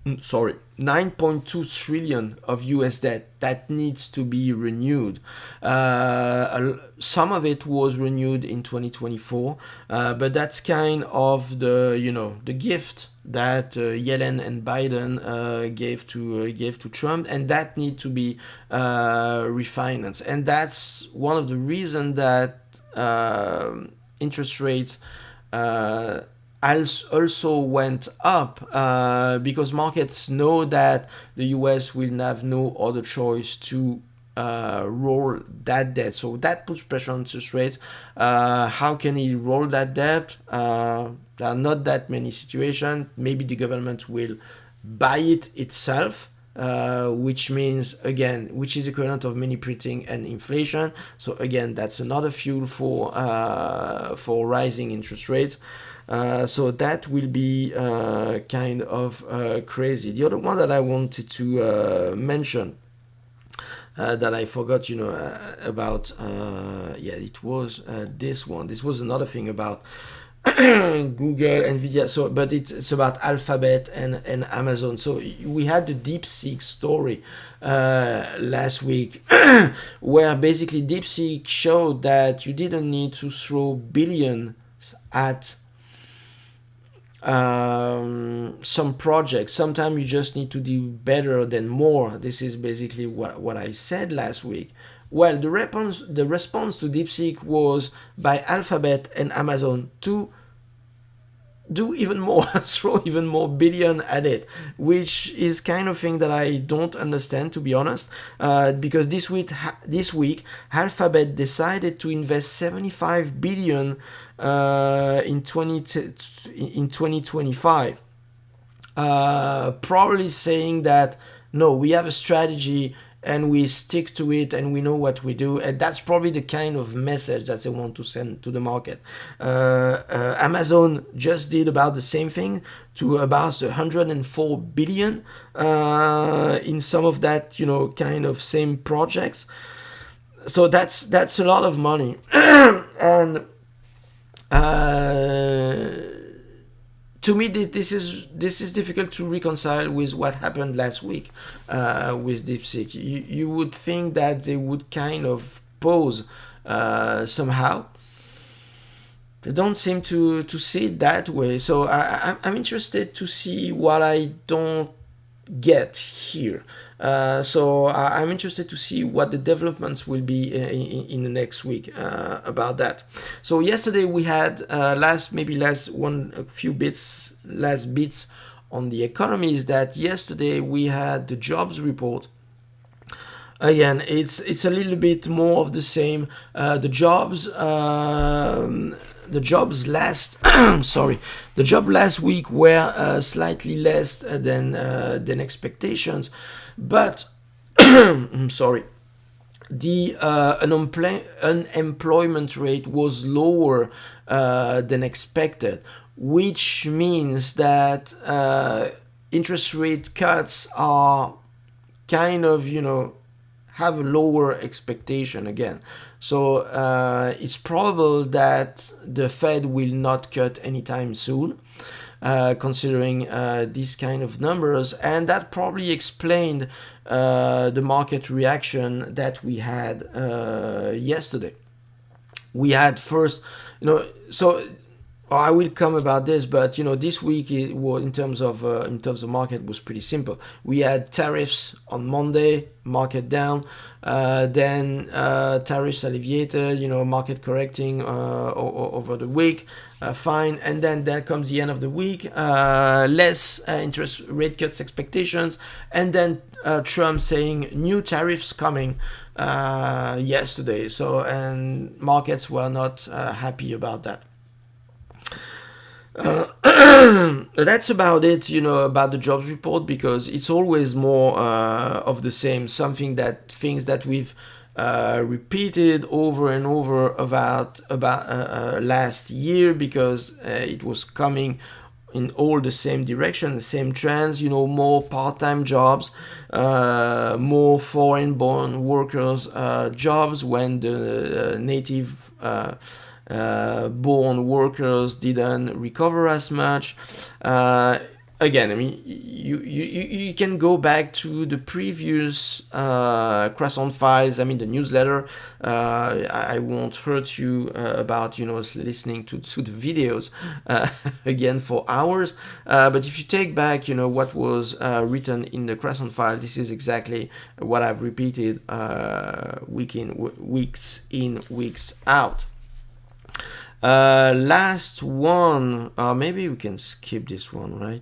9.2 trillion of US debt that needs to be renewed. Some of it was renewed in 2024, but that's kind of the gift that Yellen and Biden gave to Trump, and that need to be refinanced. And that's one of the reasons that interest rates also went up, because markets know that the US will have no other choice to roll that debt. So that puts pressure on interest rates. How can he roll that debt? There are not that many situations. Maybe the government will buy it itself, which means, again, which is the equivalent of money printing and inflation. So again, that's another fuel for rising interest rates. So that will be kind of crazy. The other one that I wanted to mention that I forgot, about, it was this one. This was another thing about Google, Nvidia. So, but it's about Alphabet and Amazon. So we had the DeepSeek story last week, where basically DeepSeek showed that you didn't need to throw billions at some projects. Sometimes you just need to do better than more. This is basically what I said last week. Well, the response to DeepSeek was by Alphabet and Amazon to do even more, throw even more billion at it, which is kind of thing that I don't understand, to be honest, because this week Alphabet decided to invest 75 billion in 2025, probably saying that no, we have a strategy and we stick to it and we know what we do, and that's probably the kind of message that they want to send to the market. Amazon just did about the same thing, to about 104 billion in some of that, kind of same projects. So that's a lot of money. And to me, this is difficult to reconcile with what happened last week with DeepSeek. You would think that they would kind of pause somehow. They don't seem to see it that way. So I'm interested to see what I don't get here. So I'm interested to see what the developments will be in the next week about that. So yesterday we had last bits on the economy. Is that yesterday we had the jobs report. Again, it's a little bit more of the same. The jobs last the job last week were slightly less than expectations, but the unemployment rate was lower than expected, which means that interest rate cuts are kind of have a lower expectation again. So it's probable that the Fed will not cut anytime soon, considering these kind of numbers, and that probably explained the market reaction that we had yesterday. We had first, so I will come about this, but this week it was, in terms of market, was pretty simple. We had tariffs on Monday, market down, then tariffs alleviated, market correcting over the week, fine, and then comes the end of the week, less interest rate cuts expectations, and then Trump saying new tariffs coming yesterday. So, and markets were not happy about that. That's about it, about the jobs report, because it's always more of the same, things that we've repeated over and over about last year, because it was coming in all the same direction, the same trends. More part-time jobs, more foreign-born workers jobs when the native born workers didn't recover as much. Again, I mean, you can go back to the previous Croissant files. I mean, the newsletter. I won't hurt you about listening to the videos again for hours. But if you take back what was written in the Croissant file, this is exactly what I've repeated weeks in, weeks out. Last one, maybe we can skip this one, right?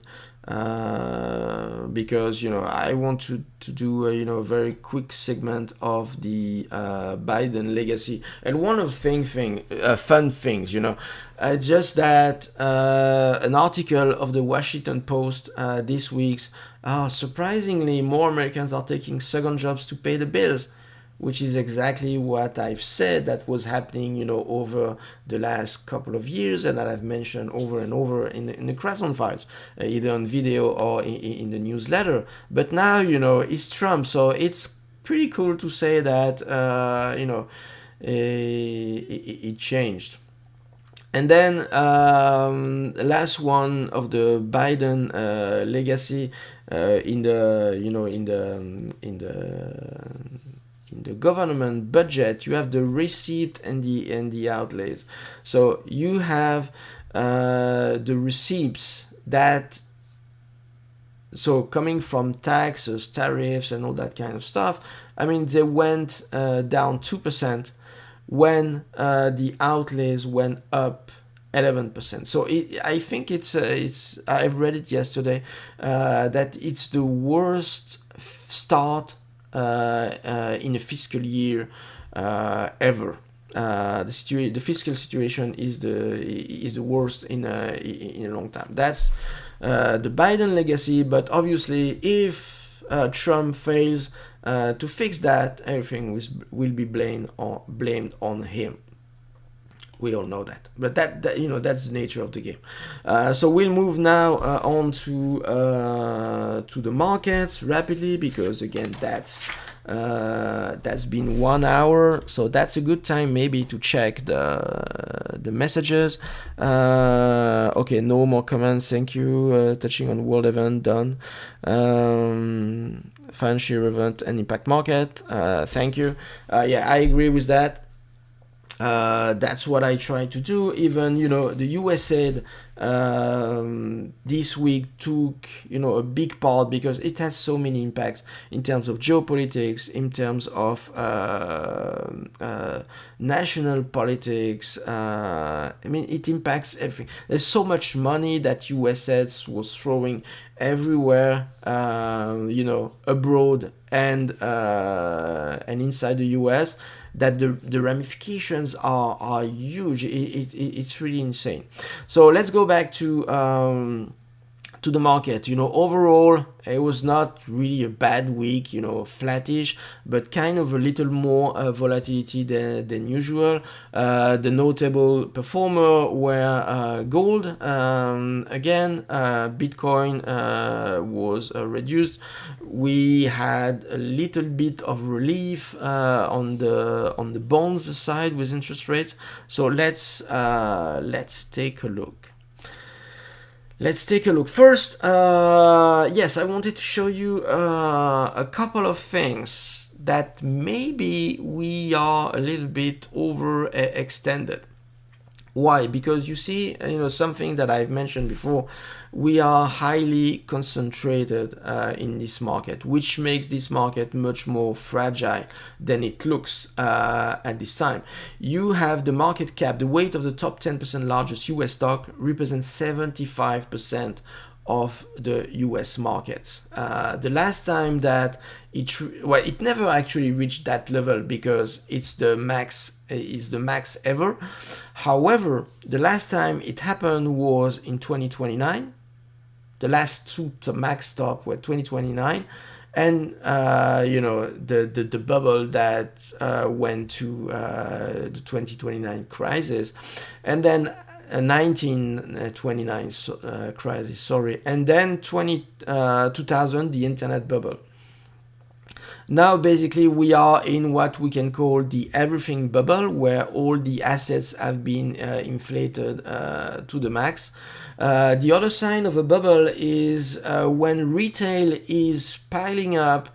Because I want to do a very quick segment of the Biden legacy. And one of the fun things, just that an article of the Washington Post this week, surprisingly more Americans are taking second jobs to pay the bills, which is exactly what I've said that was happening, over the last couple of years, and that I've mentioned over and over in the Croissant files, either on video or in the newsletter. But now, it's Trump, so it's pretty cool to say that, it changed. And then last one of the Biden legacy in the government budget, you have the receipt and the outlays. So you have the receipts that, so coming from taxes, tariffs, and all that kind of stuff. I mean, they went down 2% when the outlays went up 11%. So I think it's I've read it yesterday that it's the worst start in a fiscal year ever. The fiscal situation is the worst in a long time. That's the Biden legacy. But obviously, if Trump fails to fix that, everything will be blamed on him. We all know that, but that that's the nature of the game. So we'll move now on to the markets rapidly, because again that's been 1 hour, so that's a good time maybe to check the messages. Okay, no more comments. Thank you. Touching on world event, done. Financial event and impact market. Thank you. Yeah, I agree with that. That's what I try to do. Even the USAID this week took a big part, because it has so many impacts in terms of geopolitics, in terms of national politics. I mean, it impacts everything. There's so much money that USAID was throwing everywhere, abroad and inside the US, that the ramifications are huge. It's really insane. So let's go back to the market. Overall, it was not really a bad week, flattish, but kind of a little more volatility than usual. The notable performer were gold. Again, Bitcoin was reduced. We had a little bit of relief on the bonds side with interest rates. So let's take a look. Let's take a look. First, yes, I wanted to show you a couple of things that maybe we are a little bit overextended. Why? Because you see, something that I've mentioned before, we are highly concentrated in this market, which makes this market much more fragile than it looks at this time. You have the market cap, the weight of the top 10% largest US stock represents 75% of the US markets. The last time that it never actually reached that level, because it's the max ever. However, the last time it happened was in 2029. The last two max stop were 2029, and the bubble that went to the 2029 crisis, and then 1929 crisis, sorry, and then 2000, the internet bubble. Now basically we are in what we can call the everything bubble, where all the assets have been inflated to the max. The other sign of a bubble is when retail is piling up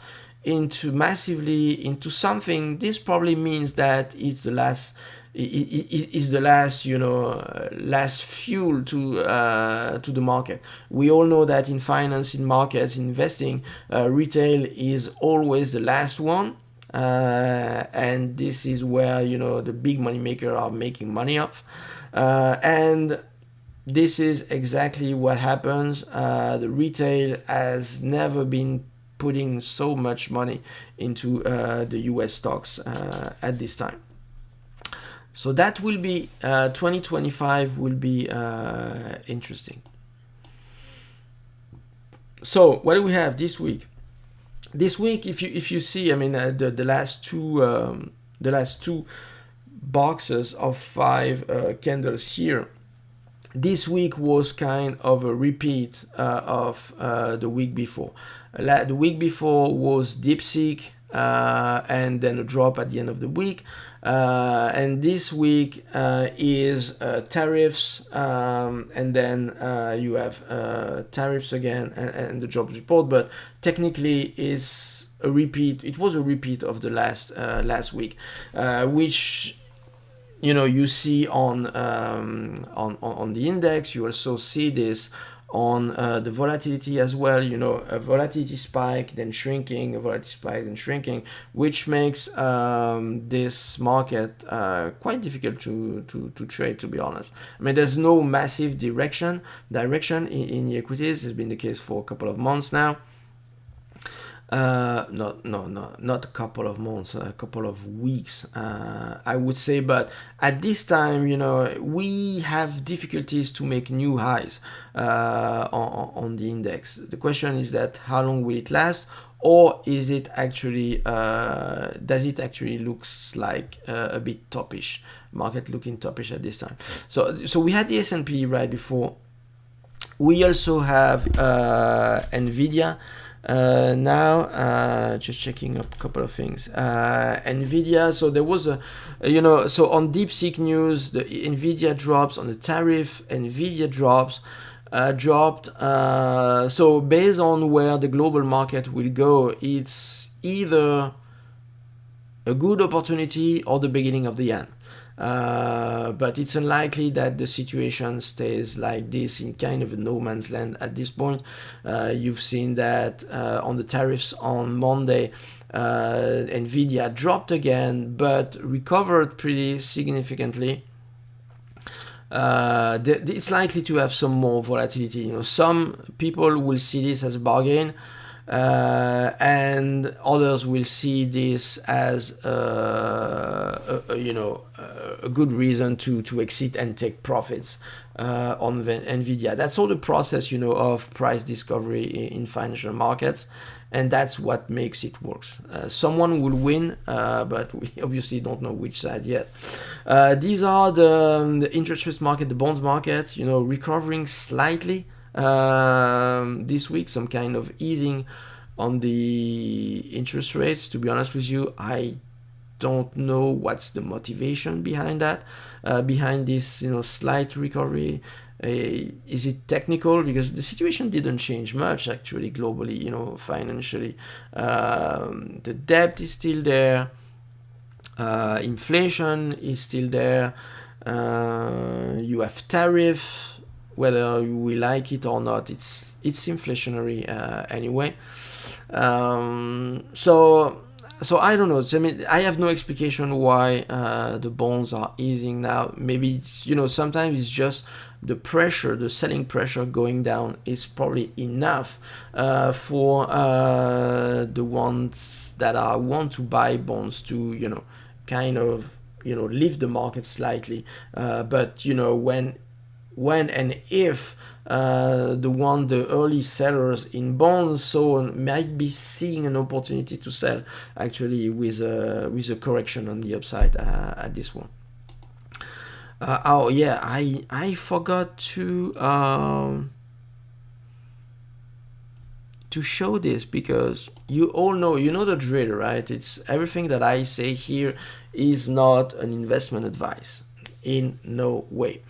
massively into something. This probably means that it's the last last fuel to the market. We all know that in finance, in markets, investing, retail is always the last one, and this is where the big money makers are making money off, and this is exactly what happens. The retail has never been putting so much money into the US stocks at this time. So that will be 2025 will be interesting. So what do we have this week? This week, if you see, I mean, the last two boxes of 5 candles here. This week was kind of a repeat of the week before. The week before was DeepSeek, and then a drop at the end of the week. And this week is tariffs, and then you have tariffs again and the jobs report. But technically, is a repeat. It was a repeat of the last week, which you see on the index. You also see this on the volatility as well. A volatility spike, then shrinking, a volatility spike, then shrinking, which makes this market quite difficult to trade, to be honest. I mean, there's no massive direction in the equities. It's been the case for a couple of months now. Not a couple of months, a couple of weeks, I would say. But at this time, we have difficulties to make new highs on the index. The question is that how long will it last, or is it actually does it actually looks like a bit toppish? Market looking toppish at this time. So we had the S&P right before. We also have Nvidia. Now, just checking up a couple of things. Nvidia, so there was so on DeepSeek news, the Nvidia drops. On the tariff, Nvidia dropped. So based on where the global market will go, it's either a good opportunity or the beginning of the end. But it's unlikely that the situation stays like this in kind of a no man's land at this point. You've seen that on the tariffs on Monday, Nvidia dropped again, but recovered pretty significantly. It's likely to have some more volatility. Some people will see this as a bargain, and others will see this as a good reason to exit and take profits on Nvidia. That's all the process of price discovery in financial markets, and that's what makes it work. Someone will win, but we obviously don't know which side yet. These are the interest rate market, the bonds market, recovering slightly this week, some kind of easing on the interest rates. To be honest with you, I don't know what's the motivation behind that, behind this slight recovery. Is it technical? Because the situation didn't change much actually globally, financially. The debt is still there, inflation is still there, you have tariff. Whether we like it or not, it's inflationary anyway. So I don't know. I mean, I have no explanation why the bonds are easing now. Maybe sometimes it's just the pressure, the selling pressure going down is probably enough for the ones that want to buy bonds to kind of lift the market slightly. But when and if the early sellers in bonds might be seeing an opportunity to sell actually with a correction on the upside at this one. Oh yeah, I forgot to show this, because you all know, you know the drill, right? It's everything that I say here is not an investment advice, in no way.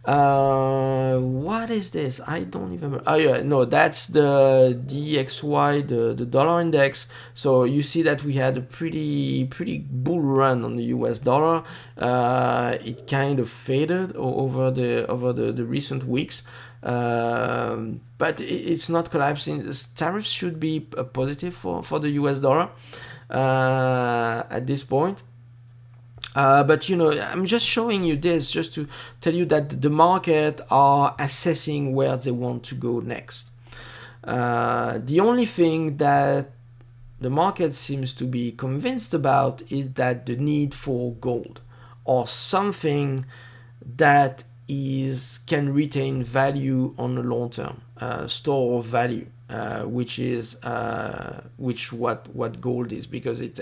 What is this? I don't even remember. Oh yeah, no, that's the DXY, the dollar index. So you see that we had a pretty bull run on the US dollar. It kind of faded over the recent weeks. But it's not collapsing. Tariffs should be a positive for the US dollar at this point. But I'm just showing you this just to tell you that the market are assessing where they want to go next. The only thing that the market seems to be convinced about is that the need for gold, or something that can retain value on the long term, store of value, which what gold is, because it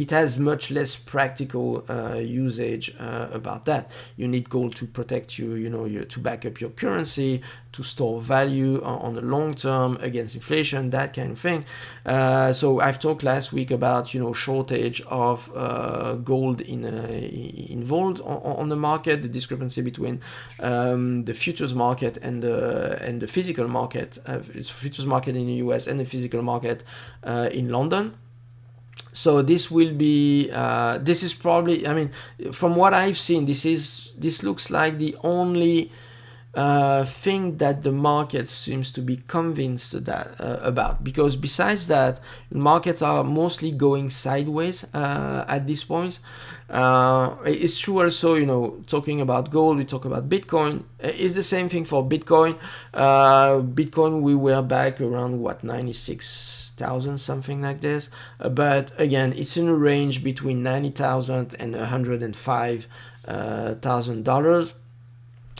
has much less practical usage about that. You need gold to protect to back up your currency, to store value on the long term against inflation, that kind of thing. So I've talked last week about shortage of gold involved on the market, the discrepancy between the futures market and the physical market, futures market in the US and the physical market in London. So this will be this is probably, I mean, from what I've seen, this looks like the only thing that the market seems to be convinced about, because besides that, markets are mostly going sideways at this point. It's true also, talking about gold, we talk about Bitcoin. It's the same thing for Bitcoin. Bitcoin, we were back around 96,000, something like this. But again, it's in a range between 90,000 and $105,000.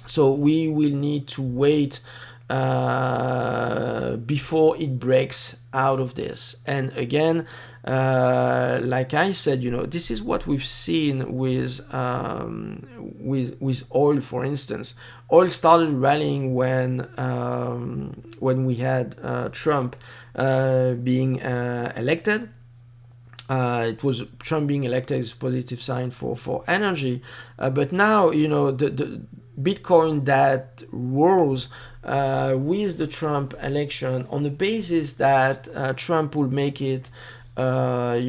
So we will need to wait before it breaks out of this. And again, like I said, this is what we've seen with oil, for instance. Oil started rallying when we had Trump being elected. It was Trump being elected is a positive sign for energy, but now the Bitcoin that rose with the Trump election on the basis that Trump will make it, a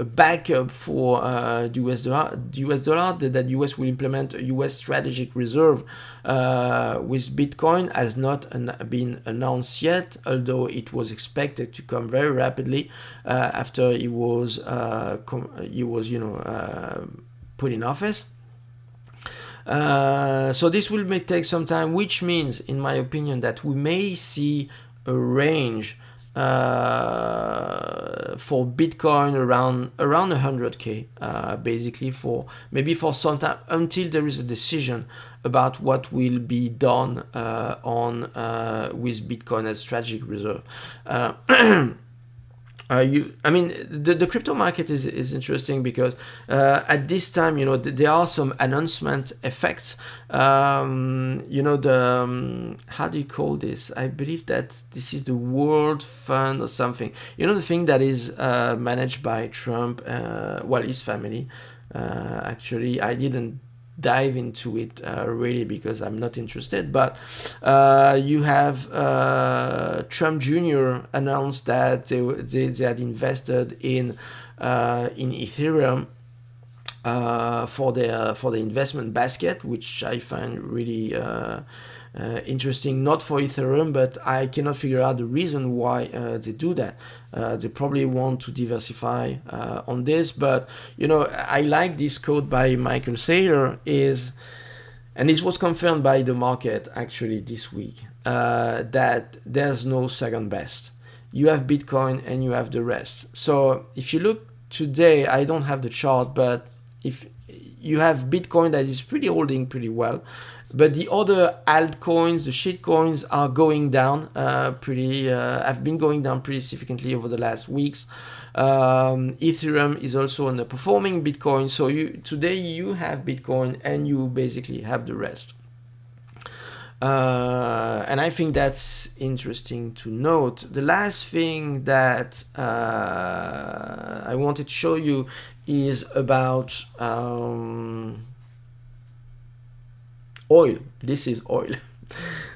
backup for the US dollar, that US will implement a US strategic reserve with Bitcoin has not been announced yet, although it was expected to come very rapidly after he was put in office. So this will may take some time, which means, in my opinion, that we may see a range for Bitcoin around 100k, basically for some time, until there is a decision about what will be done with Bitcoin as strategic reserve. The crypto market is interesting because at this time, there are some announcement effects. How do you call this? I believe that this is the World Fund or something. The thing that is managed by Trump, his family. Actually, I didn't dive into it really, because I'm not interested, but you have Trump Jr. announced that they had invested in Ethereum for the investment basket, which I find really interesting. Not for Ethereum, but I cannot figure out the reason why they do that. They probably want to diversify on this, but I like this quote by Michael Saylor, and this was confirmed by the market actually this week, that there's no second best. You have Bitcoin and you have the rest. So if you look today, I don't have the chart, but if you have Bitcoin that is holding pretty well, but the other altcoins, the shitcoins, are going down have been going down pretty significantly over the last weeks. Ethereum is also underperforming Bitcoin, so today you have Bitcoin and you basically have the rest. And I think that's interesting to note. The last thing that I wanted to show you is about oil. This is oil.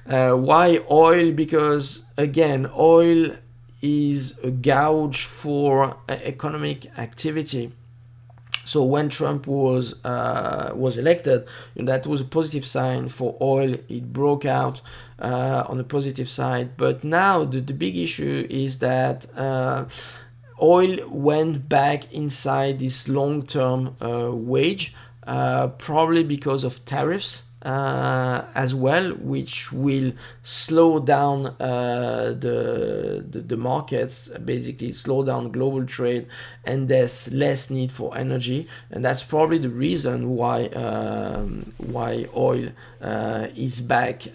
Why oil? Because again, oil is a gauge for economic activity. So when Trump was elected, that was a positive sign for oil. It broke out on the positive side. But now the big issue is that oil went back inside this long-term wage, probably because of tariffs as well, which will slow down the markets, basically slow down global trade, and there's less need for energy, and that's probably the reason why oil is back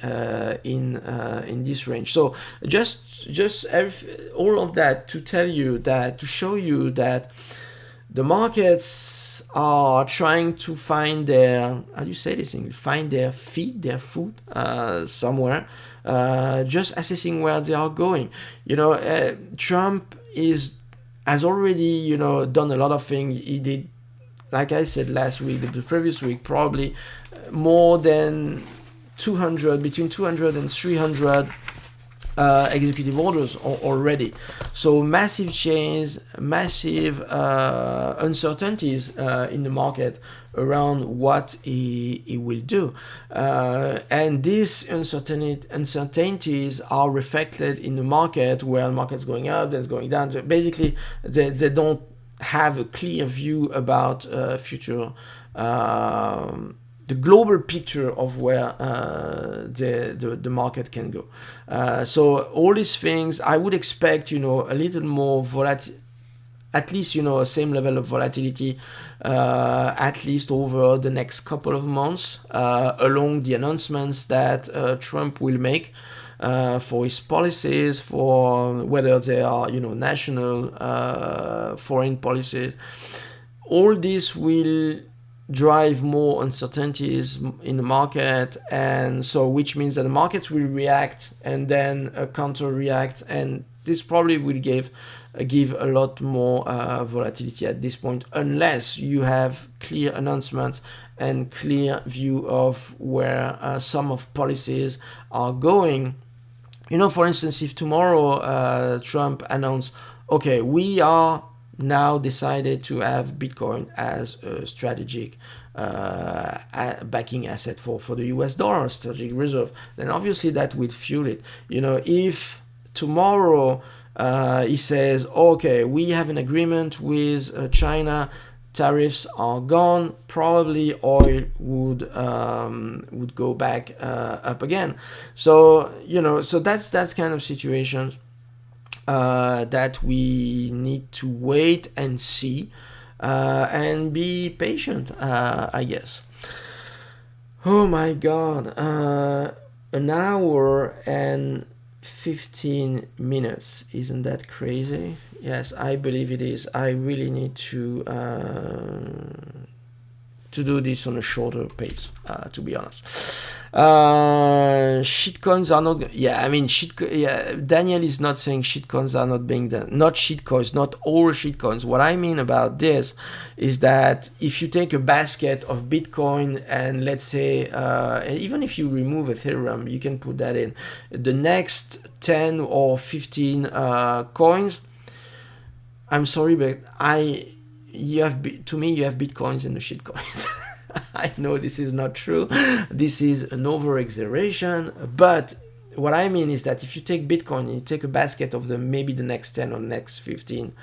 in this range. So just all of that to tell you that, to show you that the markets are trying to find their, how do you say this in English? Find their feet, their food somewhere, just assessing where they are going. Trump has already, done a lot of things. He did, like I said last week, the previous week, probably more than 200, between 200 and 300 executive orders already. So massive change, massive uncertainties in the market around what he will do. And these uncertainties are reflected in the market, where the market's going up, then it's going down. So basically, they don't have a clear view about future the global picture of where the market can go. So all these things, I would expect, a little more volatility, at least, same level of volatility, at least over the next couple of months, along the announcements that Trump will make for his policies, for whether they are, national, foreign policies. All this will drive more uncertainties in the market, and so which means that the markets will react and then counter react, and this probably will give a lot more volatility at this point, unless you have clear announcements and clear view of where some of policies are going. For instance, if tomorrow Trump announced, okay, we are now decided to have Bitcoin as a strategic backing asset for the US dollar, strategic reserve, then obviously that would fuel it. If tomorrow he says, okay, we have an agreement with China, tariffs are gone, probably oil would go back up again. So so that's kind of situations that we need to wait and see, and be patient, I guess. Oh my god, an hour and 15 minutes, isn't that crazy? Yes, I believe it is. I really need to do this on a shorter pace, to be honest. Shitcoins are not. Yeah, I mean, Daniel is not saying shitcoins are not being done. Not shitcoins, not all shitcoins. What I mean about this is that if you take a basket of Bitcoin and let's say, even if you remove Ethereum, you can put that in the next 10 or 15 coins. I'm sorry, but you have Bitcoins and the shitcoins. I know this is not true. This is an over-exaggeration, but what I mean is that if you take Bitcoin and you take a basket of maybe the next 10 or next 15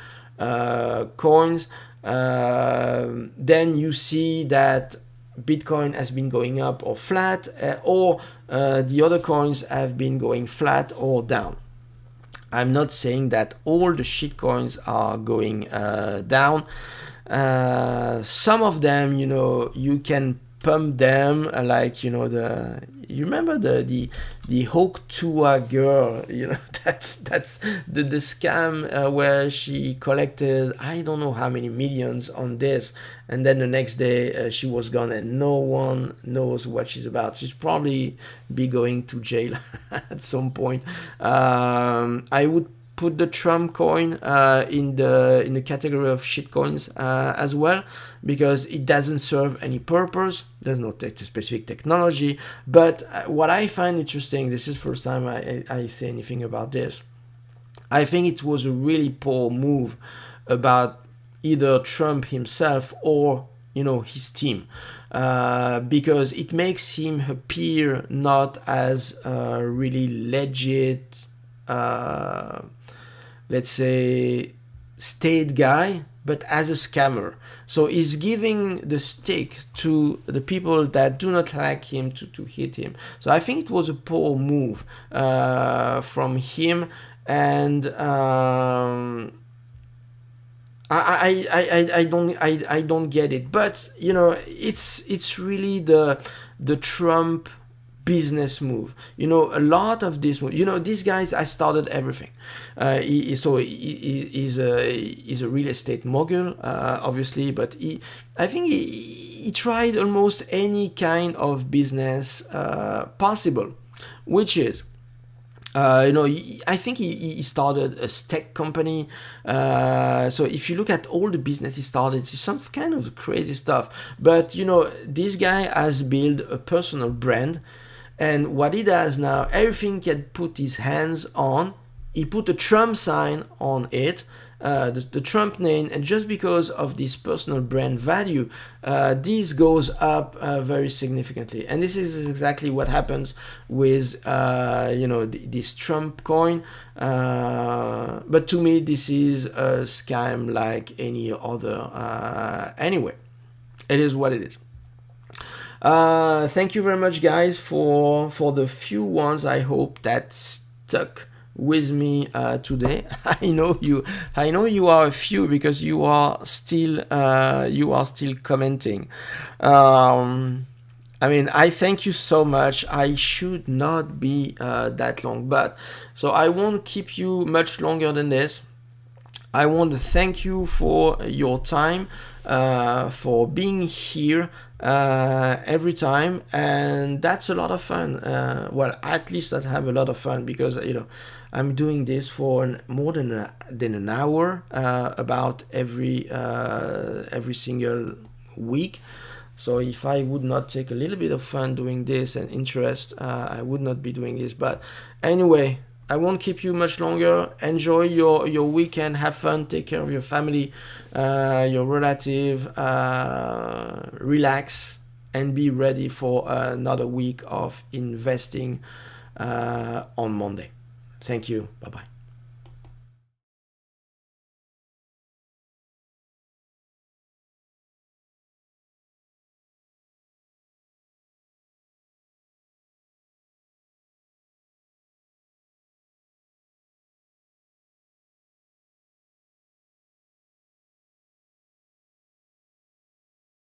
coins, then you see that Bitcoin has been going up or flat, or the other coins have been going flat or down. I'm not saying that all the shitcoins are going down. Some of them, you can pump them, like, you remember the Hawk Tua girl, that's the scam, where she collected, I don't know how many millions on this, and then the next day, she was gone and no one knows what she's about. She's probably be going to jail at some point. I would put the Trump coin in the category of shit coins as well, because it doesn't serve any purpose. There's no specific technology. But what I find interesting, this is the first time I say anything about this, I think it was a really poor move about either Trump himself or his team, because it makes him appear not as really legit, let's say, state guy, but as a scammer. So he's giving the stick to the people that do not like him to hit him. So I think it was a poor move from him, and I don't get it. But it's really the Trump business move. A lot of this move. These guys, I started everything. He's a real estate mogul, obviously, but I think he tried almost any kind of business possible, which is, I think he started a tech company. So if you look at all the business he started, it's some kind of crazy stuff. But this guy has built a personal brand. And what he does now, everything he can put his hands on, he put a Trump sign on it, the Trump name, and just because of this personal brand value, this goes up very significantly. And this is exactly what happens with this Trump coin. But to me, this is a scam like any other. Anyway, it is what it is. Thank you very much, guys, for the few ones I hope that stuck with me today. I know you are a few, because you are still commenting. I thank you so much. I should not be that long, but so I won't keep you much longer than this. I want to thank you for your time, for being here every time, and that's a lot of fun. Well, at least I have a lot of fun, because I'm doing this for more than an hour, about every single week. So if I would not take a little bit of fun doing this and interest, I would not be doing this. But anyway, I won't keep you much longer. Enjoy your weekend. Have fun. Take care of your family, your relative. Relax and be ready for another week of investing on Monday. Thank you. Bye-bye.